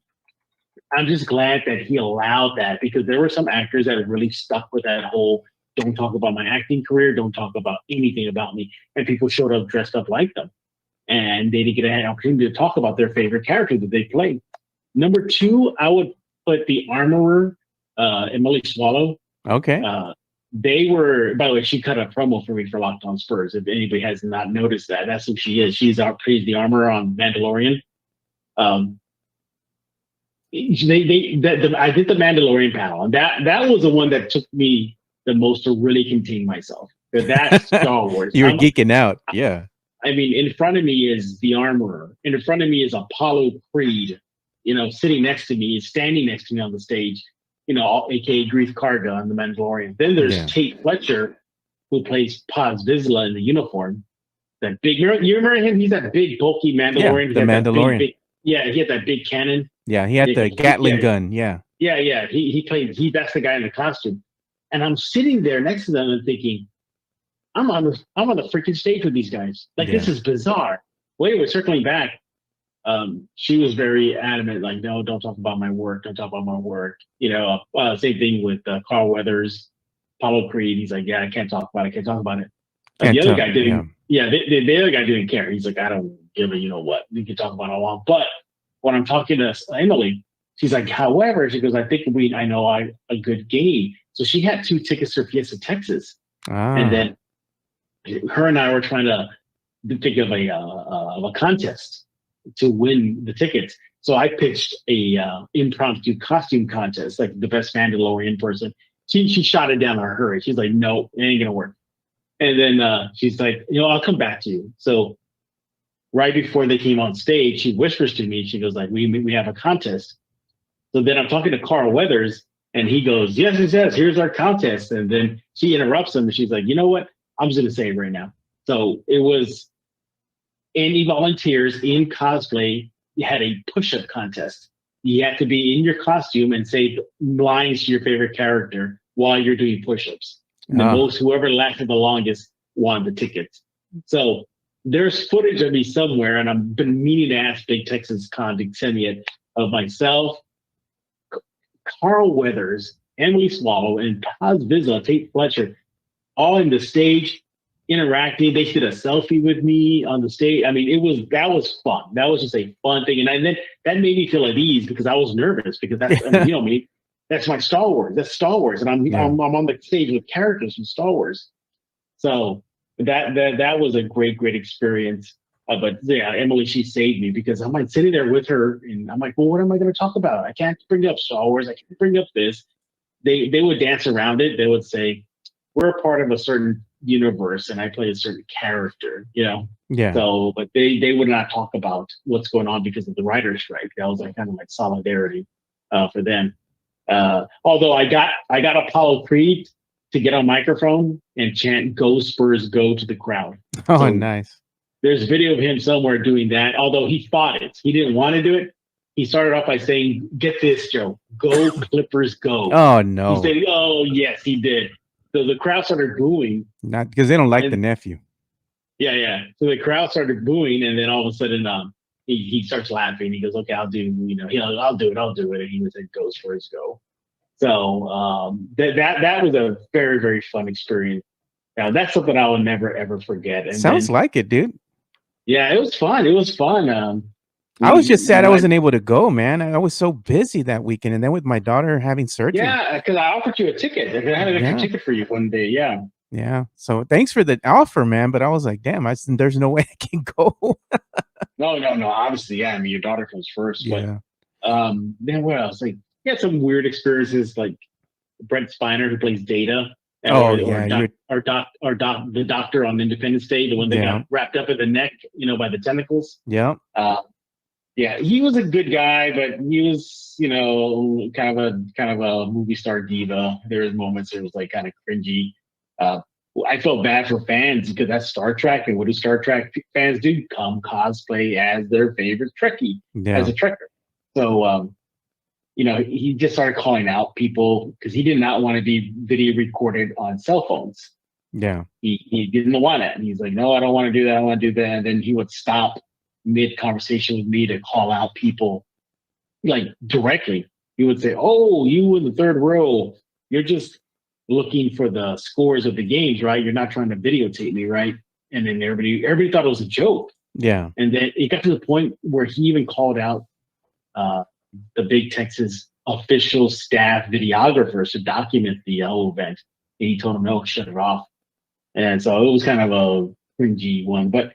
Speaker 4: I'm just glad that he allowed that, because there were some actors that have really stuck with that whole don't talk about my acting career, don't talk about anything about me. And people showed up dressed up like them. And they didn't get an opportunity to talk about their favorite character that they played. Number two, I would put the Armorer, Emily Swallow.
Speaker 1: Okay.
Speaker 4: They were, by the way, she cut a promo for me for Locked On Spurs. If anybody has not noticed that, that's who she is. She's the Armorer on Mandalorian. I did the Mandalorian panel, and that was the one that took me the most to really contain myself. That's Star Wars.
Speaker 1: You were geeking out. Yeah.
Speaker 4: I mean, in front of me is the Armorer. In front of me is Apollo Creed, sitting next to me, standing next to me on the stage, aka Greef Karga on the Mandalorian. Then there's Tate Fletcher, who plays Paz Vizsla in the uniform. That big, you remember him? He's that big, bulky Mandalorian.
Speaker 1: Yeah, the Mandalorian.
Speaker 4: He had that big cannon.
Speaker 1: Yeah, he had the Gatling gun. Yeah.
Speaker 4: Yeah. That's the guy in the costume. And I'm sitting there next to them and thinking, I'm on the freaking stage with these guys. This is bizarre. Wait, circling back. She was very adamant, like, no, don't talk about my work. Don't talk about my work. Same thing with Carl Weathers, Apollo Creed. He's like, yeah, I can't talk about it. The other guy didn't. Yeah, the other guy didn't care. He's like, I don't give a what. We can talk about it all along. But when I'm talking to Emily, she's like, however, she goes, I think I know a good game. So she had 2 tickets for Fiesta, Texas, and then her and I were trying to think of a contest to win the tickets. So I pitched a impromptu costume contest, like the best Mandalorian person. She shot it down on her. She's like, no, it ain't gonna work. And then she's like, I'll come back to you. So right before they came on stage, she whispers to me. She goes like, we have a contest. So then I'm talking to Carl Weathers, and he goes, yes, here's our contest. And then she interrupts him, and she's like, you know what? I'm just gonna say it right now. So it was any volunteers in cosplay. You had a push-up contest. You had to be in your costume and say lines to your favorite character while you're doing push-ups. And whoever lasted the longest won the tickets. So there's footage of me somewhere, and I've been meaning to ask Big Texas Con to send me it, of myself, Carl Weathers, Emily Swallow, and Paz Vizsla, Tate Fletcher, all in the stage interacting. They did a selfie with me on the stage. I mean, that was fun. That was just a fun thing. And then that made me feel at ease, because I was nervous, because that's me. That's my Star Wars. That's Star Wars. And I'm on the stage with characters from Star Wars. So that was a great experience. But yeah, Emily, she saved me, because I'm like sitting there with her, and I'm like, well, what am I going to talk about? I can't bring up Star Wars. I can't bring up this. They would dance around it. They would say, we're a part of a certain universe, and I play a certain character,
Speaker 1: Yeah.
Speaker 4: So, but they would not talk about what's going on because of the writer's strike. That was kind of like solidarity for them. Although I got Apollo Creed to get on microphone and chant "Go Spurs, go" to the crowd.
Speaker 1: Oh, nice.
Speaker 4: There's video of him somewhere doing that. Although he fought it, he didn't want to do it, he started off by saying, "Get this, Joe, go Clippers, go."
Speaker 1: Oh
Speaker 4: He
Speaker 1: no,
Speaker 4: said, "Oh yes, he did." So the crowd started booing.
Speaker 1: not because they don't like
Speaker 4: And-
Speaker 1: the nephew.
Speaker 4: Yeah. So the crowd started booing, and then all of a sudden, he starts laughing. He goes, "Okay, I'll do. I'll do it. And he goes for his go. So that was a very, very fun experience. Now that's something I will never ever forget. And
Speaker 1: Sounds
Speaker 4: then,
Speaker 1: like it, dude.
Speaker 4: yeah, it was fun. It was fun.
Speaker 1: I was just sad I wasn't able to go, man. I was so busy that weekend, and then with my daughter having surgery.
Speaker 4: Yeah, because I offered you a ticket. I had an extra ticket for you one day. Yeah.
Speaker 1: Yeah. So thanks for the offer, man. But I was like, damn, there's no way I can go.
Speaker 4: No. Obviously, yeah. I mean, your daughter comes first.
Speaker 1: Yeah.
Speaker 4: But then what else? Like, you had some weird experiences, like Brent Spiner, who plays Data. The doctor on Independence Day, the one that got wrapped up in the neck, by the tentacles.
Speaker 1: Yeah.
Speaker 4: Yeah, he was a good guy, but he was, kind of a movie star diva. There was moments it was like kind of cringy. I felt bad for fans because that's Star Trek, and what do Star Trek fans do? Come cosplay as their favorite Trekkie, as a Trekker. So, he just started calling out people because he did not want to be video recorded on cell phones.
Speaker 1: Yeah.
Speaker 4: He didn't want it. And he's like, no, I don't want to do that. I want to do that. And then he would stop mid-conversation with me to call out people, like, directly. He would say, oh, you in the third row, you're just looking for the scores of the games, right? You're not trying to videotape me, right? And then everybody thought it was a joke.
Speaker 1: Yeah.
Speaker 4: And then it got to the point where he even called out the Big Texas official staff videographers to document the whole event. And he told them, no, shut it off. And so it was kind of a cringy one. But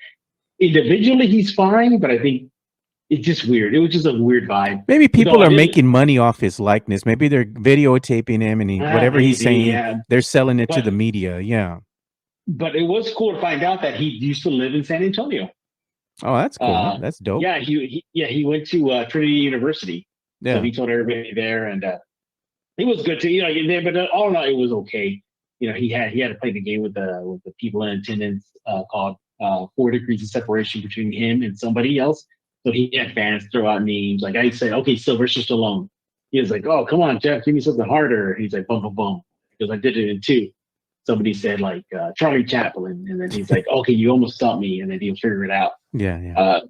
Speaker 4: individually, he's fine. But I think it's just weird. It was just a weird vibe.
Speaker 1: Maybe people are making money off his likeness. Maybe they're videotaping him and whatever he's saying, they're selling it to the media. Yeah.
Speaker 4: But it was cool to find out that he used to live in San Antonio.
Speaker 1: Oh, that's cool. That's dope.
Speaker 4: Yeah, he went to Trinity University.
Speaker 1: Yeah.
Speaker 4: So he told everybody there, and it was good to but all in all, it was okay. He had to play the game with the people in attendance called 4 degrees of separation between him and somebody else. So he had fans throw out names. Like I said, okay, Sylvester Stallone. He was like, oh, come on, Jeff, give me something harder. He's like, boom, boom, boom. Because I did it in 2. Somebody said like Charlie Chaplin, and then he's like, okay, you almost stumped me, and then he'll figure it out.
Speaker 1: Yeah.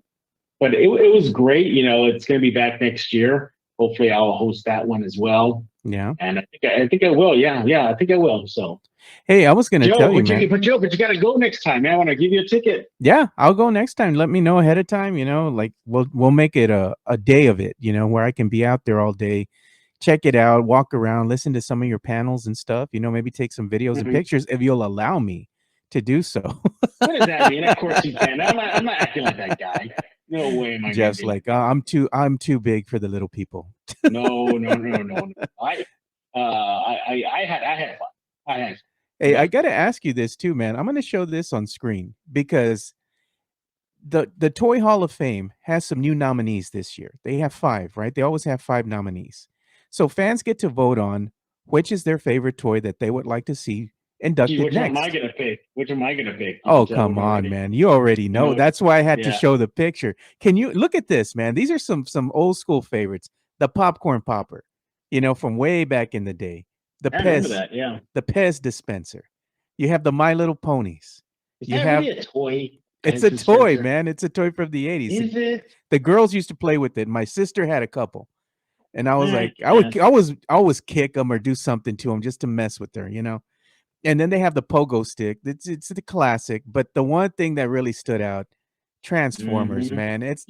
Speaker 4: But it was great. It's going to be back next year. Hopefully, I'll host that one as well.
Speaker 1: Yeah.
Speaker 4: And I think I will. Yeah, I think I will. So,
Speaker 1: hey, I was going to tell you, man.
Speaker 4: But you got to go next time, man. I want to give you a ticket.
Speaker 1: Yeah, I'll go next time. Let me know ahead of time. Like we'll make it a day of it. Where I can be out there all day, check it out, walk around, listen to some of your panels and stuff. Maybe take some videos and pictures if you'll allow me to do so.
Speaker 4: What does that mean? Of course you can. I'm not acting like that guy. No way am I.
Speaker 1: Jeff's like, I'm too big for the little people.
Speaker 4: No. I had fun.
Speaker 1: Hey, I got to ask you this too, man. I'm going to show this on screen because the Toy Hall of Fame has some new nominees this year. They have 5, right? They always have 5 nominees. So fans get to vote on which is their favorite toy that they would like to see inducted
Speaker 4: Which
Speaker 1: next.
Speaker 4: one am I gonna pick? Which am I gonna pick?
Speaker 1: Oh, come on, man. You already know. That's why I had to show the picture. Can you look at this, man? These are some old school favorites. The popcorn popper, from way back in the day. The the Pez dispenser. You have the My Little Ponies.
Speaker 4: Is that really a toy?
Speaker 1: It's a toy, man. It's a toy from the 80s.
Speaker 4: Is it?
Speaker 1: The girls used to play with it. My sister had a couple. And I was like, I would always kick them or do something to them just to mess with her, And then they have the pogo stick. It's the classic, but the one thing that really stood out, Transformers, man. It's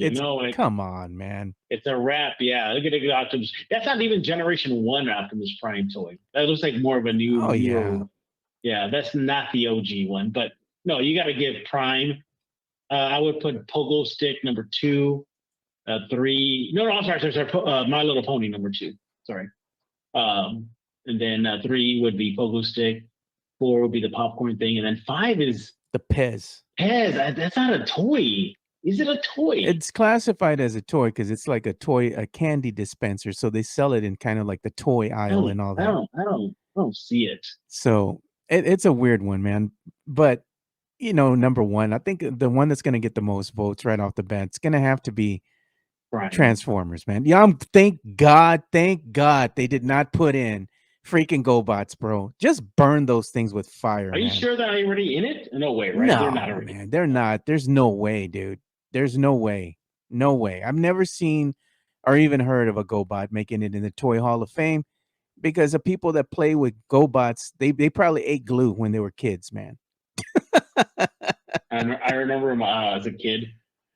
Speaker 1: come on, man.
Speaker 4: It's a wrap, yeah. Look at the Optimus. That's not even Generation 1 Optimus Prime toy. That looks like more of a new.
Speaker 1: Oh yeah.
Speaker 4: Yeah, that's not the OG one, but no, you got to give Prime. I would put pogo stick number 2. 3. No, I'm sorry. My Little Pony number 2. Sorry. And then 3 would be pogo stick. 4 would be the popcorn thing, and then 5 is
Speaker 1: the Pez.
Speaker 4: That's not a toy. Is it a toy?
Speaker 1: It's classified as a toy because it's like a candy dispenser. So they sell it in kind of like the toy aisle and all that.
Speaker 4: I don't see it.
Speaker 1: So it's a weird one, man. But number one, I think the one that's going to get the most votes right off the bat, it's going to have to be
Speaker 4: Brian.
Speaker 1: Transformers, man. Yeah, thank God they did not put in freaking GoBots, bro. Just burn those things with fire,
Speaker 4: Are
Speaker 1: man.
Speaker 4: you sure they're already in it? No way, right? They're not
Speaker 1: No,
Speaker 4: already.
Speaker 1: man, they're not. There's no way, dude. There's no way. No way. I've never seen or even heard of a GoBot making it in the Toy Hall of Fame because the people that play with GoBots, they probably ate glue when they were kids, man.
Speaker 4: And I remember as a kid,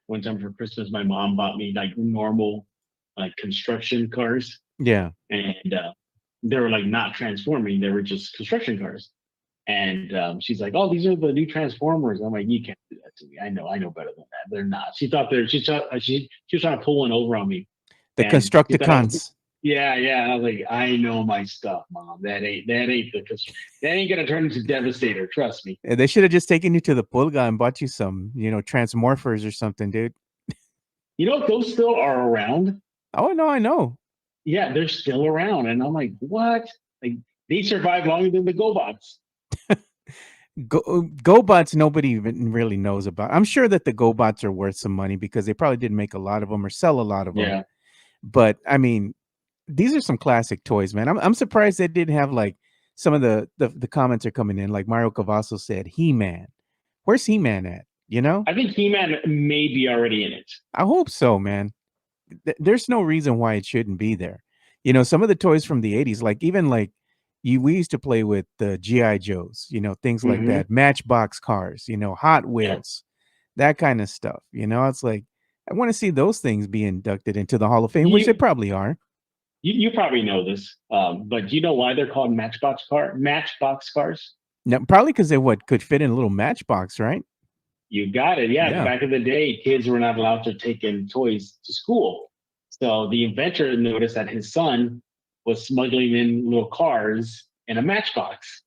Speaker 4: one time for Christmas, my mom bought me like normal, like construction cars,
Speaker 1: Yeah.
Speaker 4: and they were like not transforming; they were just construction cars. And she's like, "Oh, these are the new Transformers." I'm like, "You can't do that to me. I know better than that. They're not." She thought she was trying to pull one over on me.
Speaker 1: The
Speaker 4: And she thought I was-
Speaker 1: Constructicons.
Speaker 4: Yeah. I was like, "I know my stuff, Mom. That ain't that ain't gonna turn into Devastator. Trust me."
Speaker 1: They should have just taken you to the Pulga and bought you some, Transmorphers or something, dude.
Speaker 4: You know, those still are around.
Speaker 1: Oh, no, I know.
Speaker 4: Yeah, they're still around, and I'm like, "What? Like they survived longer than the GoBots."
Speaker 1: GoBots, nobody even really knows about. I'm sure that the GoBots are worth some money because they probably didn't make a lot of them or sell a lot of them.
Speaker 4: Yeah.
Speaker 1: But I mean, these are some classic toys, man. I'm surprised they didn't have like some of the comments are coming in. Like Mario Cavasso said, He-Man. Where's He-Man at?
Speaker 4: I think He-Man may be already in it.
Speaker 1: I hope so, man. There's no reason why it shouldn't be there. Some of the toys from the 80s, like even like we used to play with the GI Joes, things like
Speaker 4: Mhm.
Speaker 1: that, Matchbox cars, Hot Wheels, that kind of stuff. It's like I want to see those things be inducted into the Hall of Fame, which they probably are.
Speaker 4: You probably know this, but do you know why they're called Matchbox cars?
Speaker 1: Now, probably because they could fit in a little matchbox, right?
Speaker 4: You got it. Yeah.
Speaker 1: Yeah.
Speaker 4: Back in the day, kids were not allowed to take in toys to school. So the inventor noticed that his son was smuggling in little cars in a matchbox.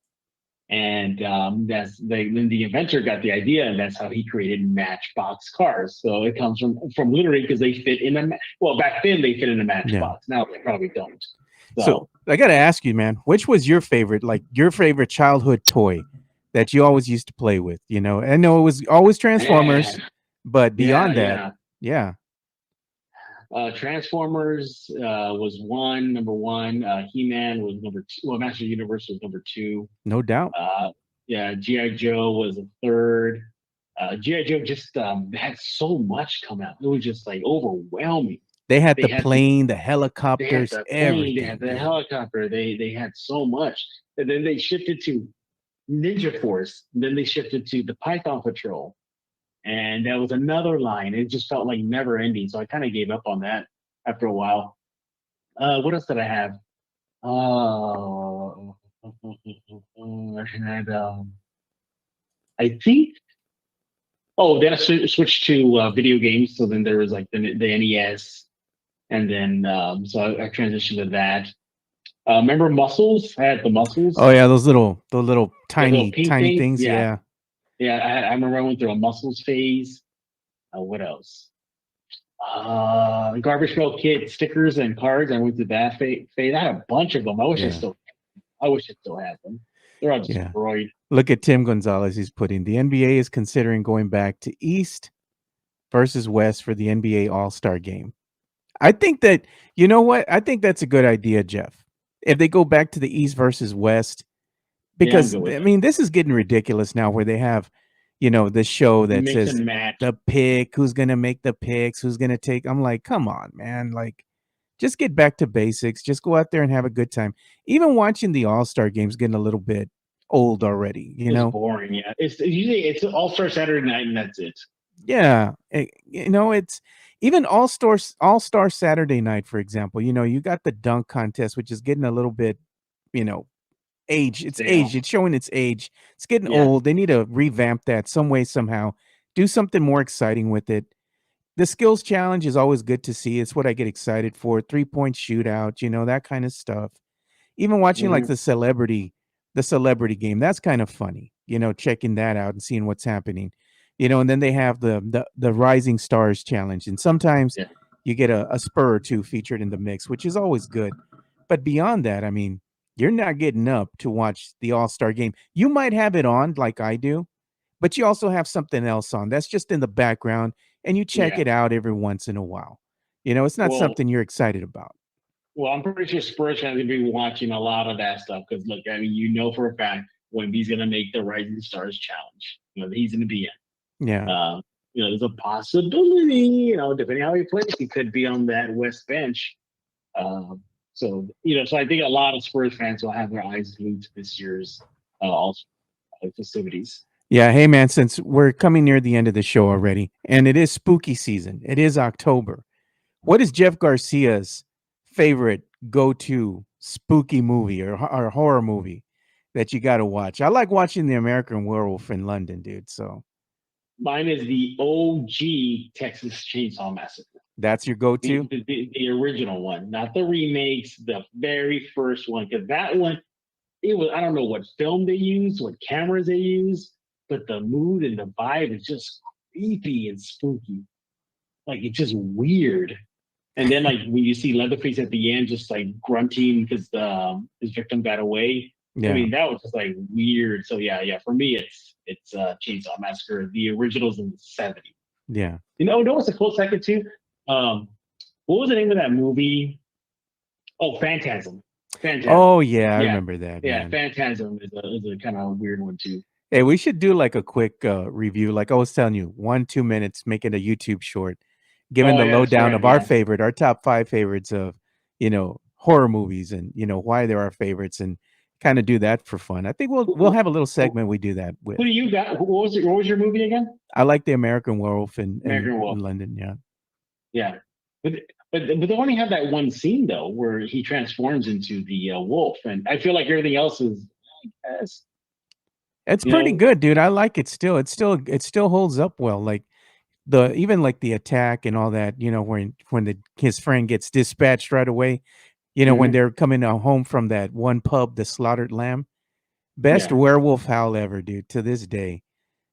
Speaker 4: And then the inventor got the idea, and that's how he created Matchbox cars. So it comes from literally because they fit in back then they fit in a matchbox. Now they probably don't.
Speaker 1: So I got to ask you, man, which was your favorite childhood toy that you always used to play with? I know it was always Transformers, but beyond that, yeah.
Speaker 4: Transformers was number one. He-Man was number two. Well, Master Universe was number two.
Speaker 1: No doubt.
Speaker 4: G.I. Joe was a third. G.I. Joe just had so much come out. It was just like overwhelming.
Speaker 1: They had the plane, the helicopters, everything.
Speaker 4: They had the helicopter. They had so much. And then they shifted to Ninja Force. And then they shifted to the Python Patrol. And that was another line. It just felt like never ending. So I kind of gave up on that after a while. What else did I have? I think. Oh, then I switched to video games. So then there was like the NES, and then so I transitioned to that. Remember Muscles? I had the Muscles.
Speaker 1: Oh yeah, those little tiny
Speaker 4: things?
Speaker 1: things. Yeah.
Speaker 4: Yeah, I remember I went through a Muscles phase. What else? Garbage Pail Kid stickers and cards. I went through that phase. I had a bunch of them. I wish I still had them. They're all destroyed.
Speaker 1: Look at Tim Gonzalez. He's putting the NBA is considering going back to East versus West for the NBA All-Star game. I think that, you know what? I think that's a good idea, Jeff. If they go back to the East versus West, because this is getting ridiculous now where they have, this show that says the pick, who's going to make the picks, who's going to take. I'm like, come on, man. Like, just get back to basics. Just go out there and have a good time. Even watching the All-Star games getting a little bit old already,
Speaker 4: It's boring. Yeah. It's usually All-Star Saturday night and that's it.
Speaker 1: Yeah. It's even All-Star Saturday night, for example, you got the dunk contest, which is getting a little bit, age. It's age. It's showing its age. It's getting old. They need to revamp that some way, somehow. Do something more exciting with it. The skills challenge is always good to see. It's what I get excited for. 3-point shootout, that kind of stuff. Even watching like the celebrity game, that's kind of funny, checking that out and seeing what's happening. And then they have the Rising Stars challenge. And sometimes you get a spur or two featured in the mix, which is always good. But beyond that, I mean, you're not getting up to watch the All-Star game. You might have it on like I do, but you also have something else on that's just in the background, and you check it out every once in a while. It's not
Speaker 4: Well-
Speaker 1: something you're excited about.
Speaker 4: Well, I'm pretty sure Spurs fans will be watching a lot of that stuff because, look, I mean, for a fact Wemby's going to make the Rising Stars Challenge. He's going to be in.
Speaker 1: Yeah.
Speaker 4: There's a possibility, depending how he plays, he could be on that West bench. So I think a lot of Spurs fans will have their eyes glued to this year's festivities.
Speaker 1: Yeah. Hey, man, since we're coming near the end of the show already, and it is spooky season, it is October. What is Jeff Garcia's favorite go-to spooky movie or horror movie that you got to watch? I like watching The American Werewolf in London, dude. So
Speaker 4: mine is the OG Texas Chainsaw Massacre.
Speaker 1: that's your go-to?
Speaker 4: The original one, not the remakes, the very first one. Because that one, I don't know what film they use, what cameras they use, but the mood and the vibe is just creepy and spooky. Like, it's just weird. And then, like, when you see Leatherface at the end, just like grunting because his victim got away.
Speaker 1: Yeah.
Speaker 4: I mean, that was just like weird. So yeah. For me, it's Chainsaw Massacre. The original's in the 70s.
Speaker 1: Yeah.
Speaker 4: What's a close second too? What was the name of that movie? Oh, Phantasm.
Speaker 1: Oh yeah, I remember that.
Speaker 4: Yeah,
Speaker 1: man.
Speaker 4: Phantasm is a kind of weird one too.
Speaker 1: Hey, we should do like a quick review. Like I was telling you, 1-2 minutes, make it a YouTube short, giving the lowdown of our favorite, our top 5 favorites of, horror movies and, why they're our favorites and kind of do that for fun. I think we'll have a little segment we do that with.
Speaker 4: Who do you got? What was your movie again?
Speaker 1: I like The American Werewolf in
Speaker 4: Werewolf.
Speaker 1: London. Yeah.
Speaker 4: Yeah. But they only have that one scene though where he transforms into the wolf, and I feel like everything else is.
Speaker 1: It's pretty good, dude. I like it still. It still holds up well. Like even like the attack and all that. When his friend gets dispatched right away. When they're coming home from that one pub, the Slaughtered Lamb. Best werewolf howl ever, dude. To this day,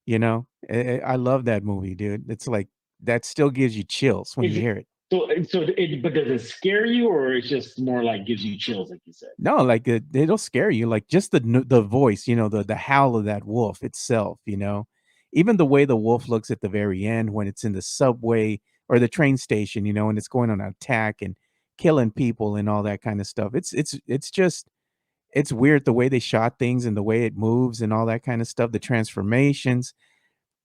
Speaker 1: I love that movie, dude. It's like that still gives you chills when you hear it.
Speaker 4: But does it scare you, or it's just more like gives you chills, like you said?
Speaker 1: No, like it'll scare you. Like just the voice, the howl of that wolf itself. Even the way the wolf looks at the very end when it's in the subway or the train station, and it's going on an attack and killing people and all that kind of stuff. It's weird the way they shot things and the way it moves and all that kind of stuff. The transformations,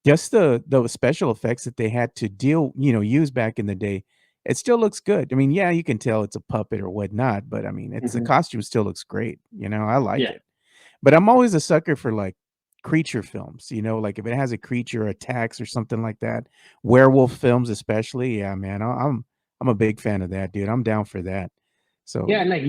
Speaker 1: just the special effects that they had to use back in the day. It still looks good. I mean, yeah, you can tell it's a puppet or whatnot, but I mean, the costume still looks great. I like it. But I'm always a sucker for like creature films. Like if it has a creature attacks or something like that. Werewolf films, especially. Yeah, man, I'm a big fan of that, dude. I'm down for that. So
Speaker 4: yeah, and like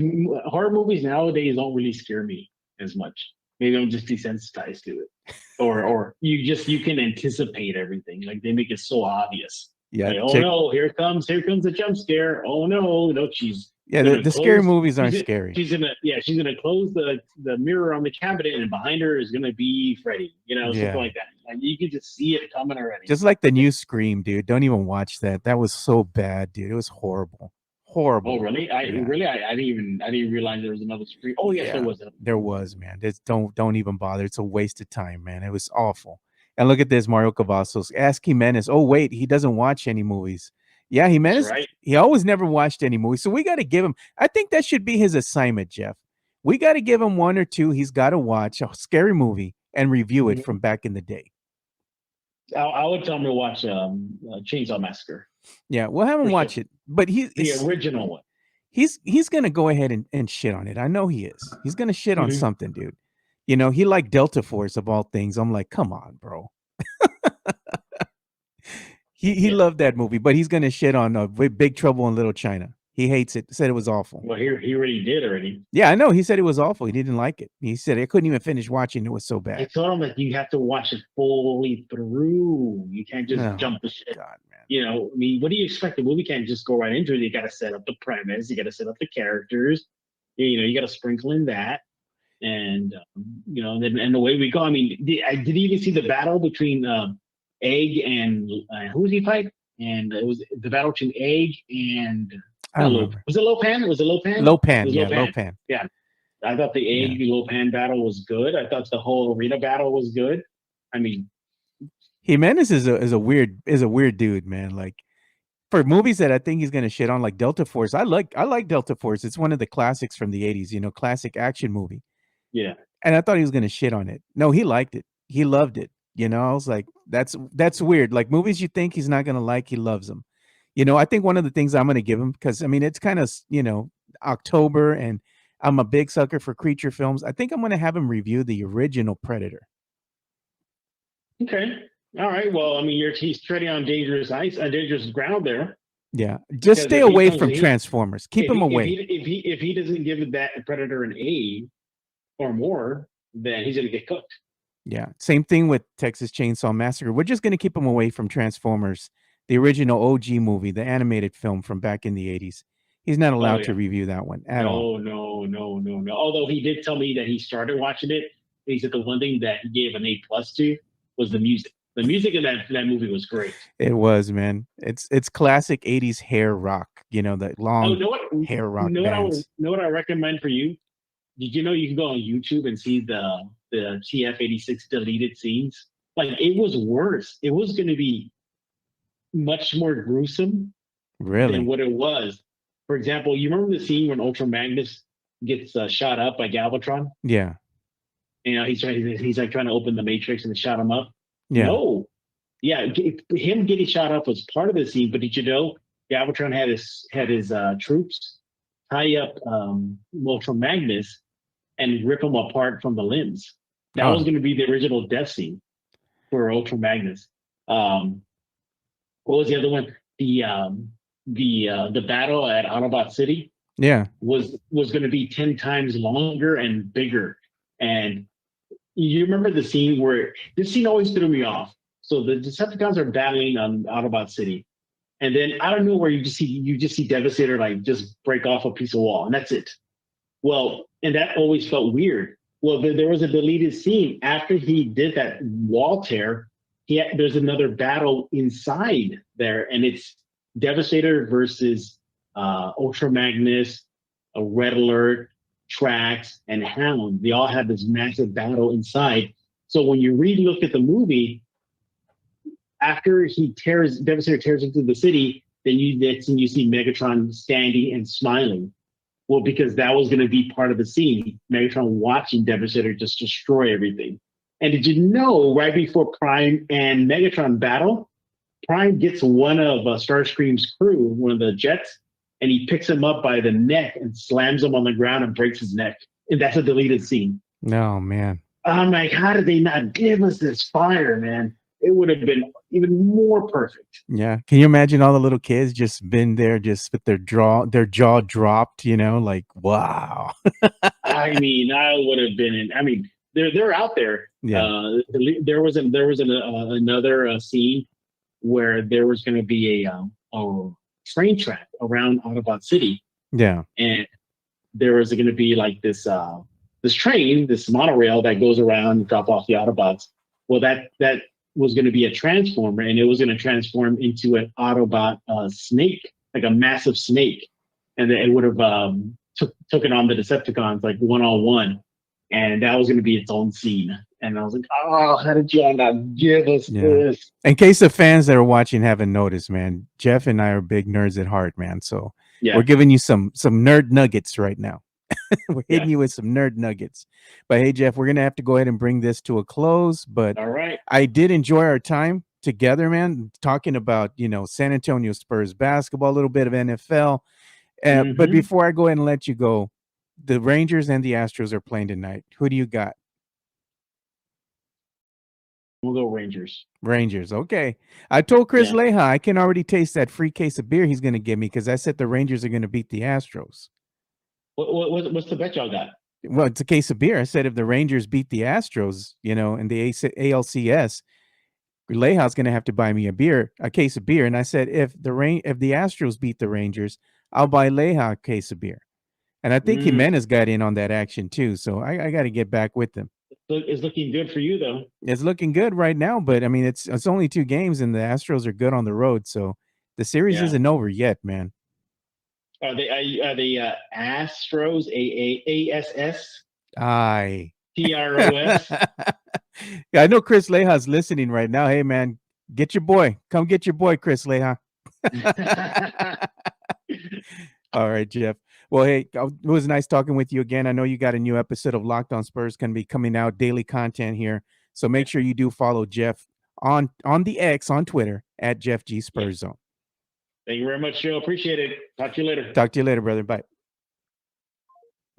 Speaker 4: horror movies nowadays don't really scare me as much. Maybe I'm just desensitized to it, or you can anticipate everything. Like they make it so obvious.
Speaker 1: Yeah.
Speaker 4: Like, no, here comes a jump scare. Oh no, she's
Speaker 1: the scary movies aren't scary.
Speaker 4: She's gonna close the mirror on the cabinet, and behind her is gonna be Freddy. Something like that. Like you can just see it coming already.
Speaker 1: Just like the new Scream, dude. Don't even watch that. That was so bad, dude. It was horrible.
Speaker 4: Oh really? I didn't realize there was another Scream. Oh yes, there was.
Speaker 1: There was, man. Don't even bother. It's a waste of time, man. It was awful. And look at this, Mario Cavazos. Ask Jimenez. Oh wait, he doesn't watch any movies. Yeah, Jimenez. Right. He always never watched any movies. So we got to give him. I think that should be his assignment, Jeff. We got to give him 1 or 2. He's got to watch a scary movie and review it from back in the day.
Speaker 4: I would tell him to watch Chainsaw Massacre.
Speaker 1: Yeah, we'll have him watch it. But
Speaker 4: the original one.
Speaker 1: He's gonna go ahead and shit on it. I know he is. He's gonna shit on something, dude. He liked Delta Force of all things. I'm like, come on, bro. He loved that movie, but he's gonna shit on Big Trouble in Little China. He hates it. Said it was awful.
Speaker 4: Well, he already did already.
Speaker 1: Yeah, I know. He said it was awful. He didn't like it. He said I couldn't even finish watching. It was so bad.
Speaker 4: I told him that you have to watch it fully through. You can't just jump the shit.
Speaker 1: God, man.
Speaker 4: I mean, what do you expect? The movie can't just go right into it. You got to set up the premise. You got to set up the characters. You got to sprinkle in that, and and the way we go. I mean, did you even see the battle between Egg and who was he fight? And it was the battle between Egg and. Was it Lopan?
Speaker 1: Lopan, yeah, Lopan.
Speaker 4: Yeah. I thought the Egg Lopan battle was good. I thought the whole arena battle was good. I mean,
Speaker 1: Jimenez is a weird dude, man. Like For movies that I think he's gonna shit on, like Delta Force, I like Delta Force. It's one of the classics from the 80s, classic action movie.
Speaker 4: Yeah.
Speaker 1: And I thought he was gonna shit on it. No, he liked it. He loved it. I was like, that's weird. Like movies you think he's not gonna like, he loves them. I think one of the things I'm gonna give him, because I mean it's kind of October, and I'm a big sucker for creature films. I think I'm gonna have him review the original Predator.
Speaker 4: Okay. All right. Well, I mean, he's treading on dangerous ice, dangerous ground there.
Speaker 1: Yeah, just
Speaker 4: Because
Speaker 1: stay
Speaker 4: if he
Speaker 1: away
Speaker 4: comes-
Speaker 1: from
Speaker 4: he-
Speaker 1: Transformers. Keep him away.
Speaker 4: If he doesn't give that Predator an A or more, then he's gonna get cooked.
Speaker 1: Yeah, same thing with Texas Chainsaw Massacre. We're just gonna keep him away from Transformers, the original OG movie, the animated film from back in the 80s. He's not allowed to
Speaker 4: yeah.
Speaker 1: review that one at all.
Speaker 4: No. Although he did tell me that he started watching it, he said the one thing that he gave an A+ to was the music. The music in that movie was great.
Speaker 1: It was, man. It's classic 80s hair rock, that long hair rock bands.
Speaker 4: Know what I recommend for you? Did you know you can go on YouTube and see the TF-86 deleted scenes? Like, it was worse. It was going to be much more gruesome
Speaker 1: Really?
Speaker 4: than what it was. For example, you remember the scene when Ultra Magnus gets shot up by Galvatron?
Speaker 1: Yeah.
Speaker 4: He's like trying to open the Matrix and shot him up.
Speaker 1: Yeah.
Speaker 4: No. Yeah, him getting shot up was part of the scene, but did you know Galvatron had his troops tie up Ultra Magnus and rip him apart from the limbs? That was going to be the original death scene for Ultra Magnus. What was the other one? The battle at Autobot City.
Speaker 1: Yeah.
Speaker 4: Was going to be 10 times longer and bigger. And you remember the scene where this scene always threw me off. So the Decepticons are battling on Autobot City, and then I don't know where you just see Devastator like just break off a piece of wall, and that's it. Well, and that always felt weird. Well, there was a deleted scene after he did that wall tear. There's another battle inside there, and it's Devastator versus Ultra Magnus, a Red Alert, Trax, and Hound. They all had this massive battle inside. So when you re-look at the movie, after Devastator tears into the city, then you see Megatron standing and smiling. Well, because that was going to be part of the scene, Megatron watching Devastator just destroy everything. And did you know, right before Prime and Megatron battle, Prime gets one of Starscream's crew, one of the jets, and he picks him up by the neck and slams him on the ground and breaks his neck. And that's a deleted scene.
Speaker 1: No, man.
Speaker 4: I'm like, how did they not give us this fire, man? It would have been even more perfect.
Speaker 1: Yeah. Can you imagine all the little kids just been there, just with their jaw dropped, like, wow.
Speaker 4: I mean, I would have been they're out there.
Speaker 1: Yeah.
Speaker 4: There was another scene where there was going to be a train track around Autobot City.
Speaker 1: Yeah.
Speaker 4: And there was going to be like this train, this monorail that goes around and drop off the Autobots. Well, that was going to be a transformer, and it was going to transform into an Autobot snake, like a massive snake, and then it would have took it on the Decepticons like one-on-one, and that was going to be its own scene. And I was like, oh, how did y'all not give us this?
Speaker 1: In case the fans that are watching haven't noticed, man, Jeff and I are big nerds at heart, man. So we're giving you some nerd nuggets right now. We're hitting you with some nerd nuggets. But hey, Jeff, we're gonna have to go ahead and bring this to a close. But
Speaker 4: all right,
Speaker 1: I did enjoy our time together, man, talking about San Antonio Spurs basketball, a little bit of NFL. But before I go ahead and let you go, the Rangers and the Astros are playing tonight. Who do you got?
Speaker 4: We'll go Rangers.
Speaker 1: Rangers, okay. I told Chris Leija I can already taste that free case of beer he's going to give me because I said the Rangers are going to beat the Astros.
Speaker 4: What's the bet y'all got?
Speaker 1: Well, it's a case of beer. I said if the Rangers beat the Astros, in the ALCS, Leija's going to have to buy me a case of beer. And I said if the Astros beat the Rangers, I'll buy Leija a case of beer. And I think Jimenez got in on that action too. So I got to get back with them.
Speaker 4: It's looking good for you, though.
Speaker 1: It's looking good right now, but I mean, it's only 2 games, and the Astros are good on the road, so the series isn't over yet, man.
Speaker 4: Are they Astros? ASS?
Speaker 1: Aye.
Speaker 4: TROS?
Speaker 1: Yeah, I know Chris Leija's listening right now. Hey, man, come get your boy, Chris Leija. All right, Jeff. Well, hey, it was nice talking with you again. I know you got a new episode of Locked On Spurs going to be coming out, daily content here. So make sure you do follow Jeff on the X on Twitter at Jeff G Spurs Zone.
Speaker 4: Thank you very much, Joe. Appreciate it. Talk to you later.
Speaker 1: Talk to you later, brother. Bye.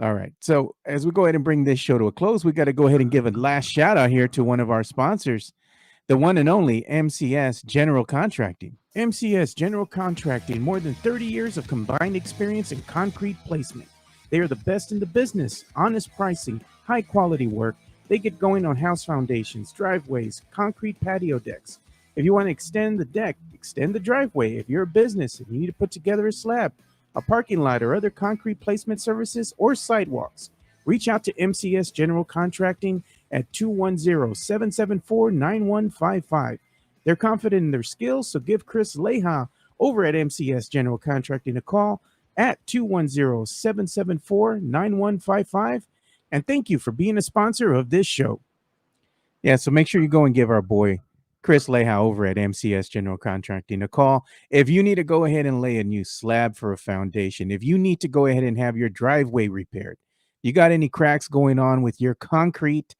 Speaker 1: All right. So as we go ahead and bring this show to a close, we got to go ahead and give a last shout out here to one of our sponsors, the one and only MCS General Contracting. MCS General Contracting, more than 30 years of combined experience in concrete placement. They are the best in the business, honest pricing, high quality work. They get going on house foundations, driveways, concrete patio decks. If you want to extend the deck, extend the driveway. If you're a business and you need to put together a slab, a parking lot, or other concrete placement services or sidewalks, reach out to MCS General Contracting at 210-774-9155. They're confident in their skills, so give Chris Leija over at MCS General Contracting a call at 210-774-9155. And thank you for being a sponsor of this show. Yeah, so make sure you go and give our boy Chris Leija over at MCS General Contracting a call. If you need to go ahead and lay a new slab for a foundation, if you need to go ahead and have your driveway repaired, you got any cracks going on with your concrete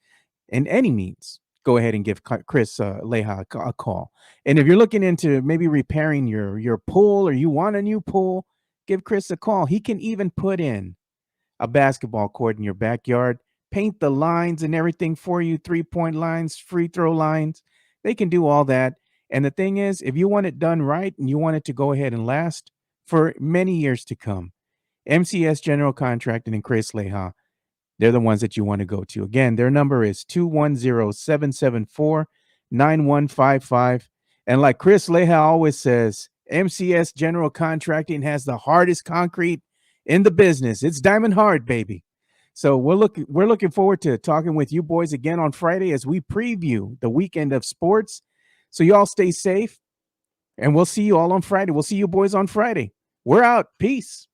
Speaker 1: in any means, go ahead and give Chris Leija a call. And if you're looking into maybe repairing your pool, or you want a new pool, give Chris a call. He can even put in a basketball court in your backyard, paint the lines and everything for you, 3-point lines, free throw lines. They can do all that. And the thing is, if you want it done right and you want it to go ahead and last for many years to come, MCS General Contracting and Chris Leija, they're the ones that you want to go to. Again, their number is 210-774-9155. And like Chris Leija always says, MCS General Contracting has the hardest concrete in the business. It's diamond hard, baby. So we're looking forward to talking with you boys again on Friday as we preview the weekend of sports. So you all stay safe, and we'll see you all on Friday. We'll see you boys on Friday. We're out. Peace.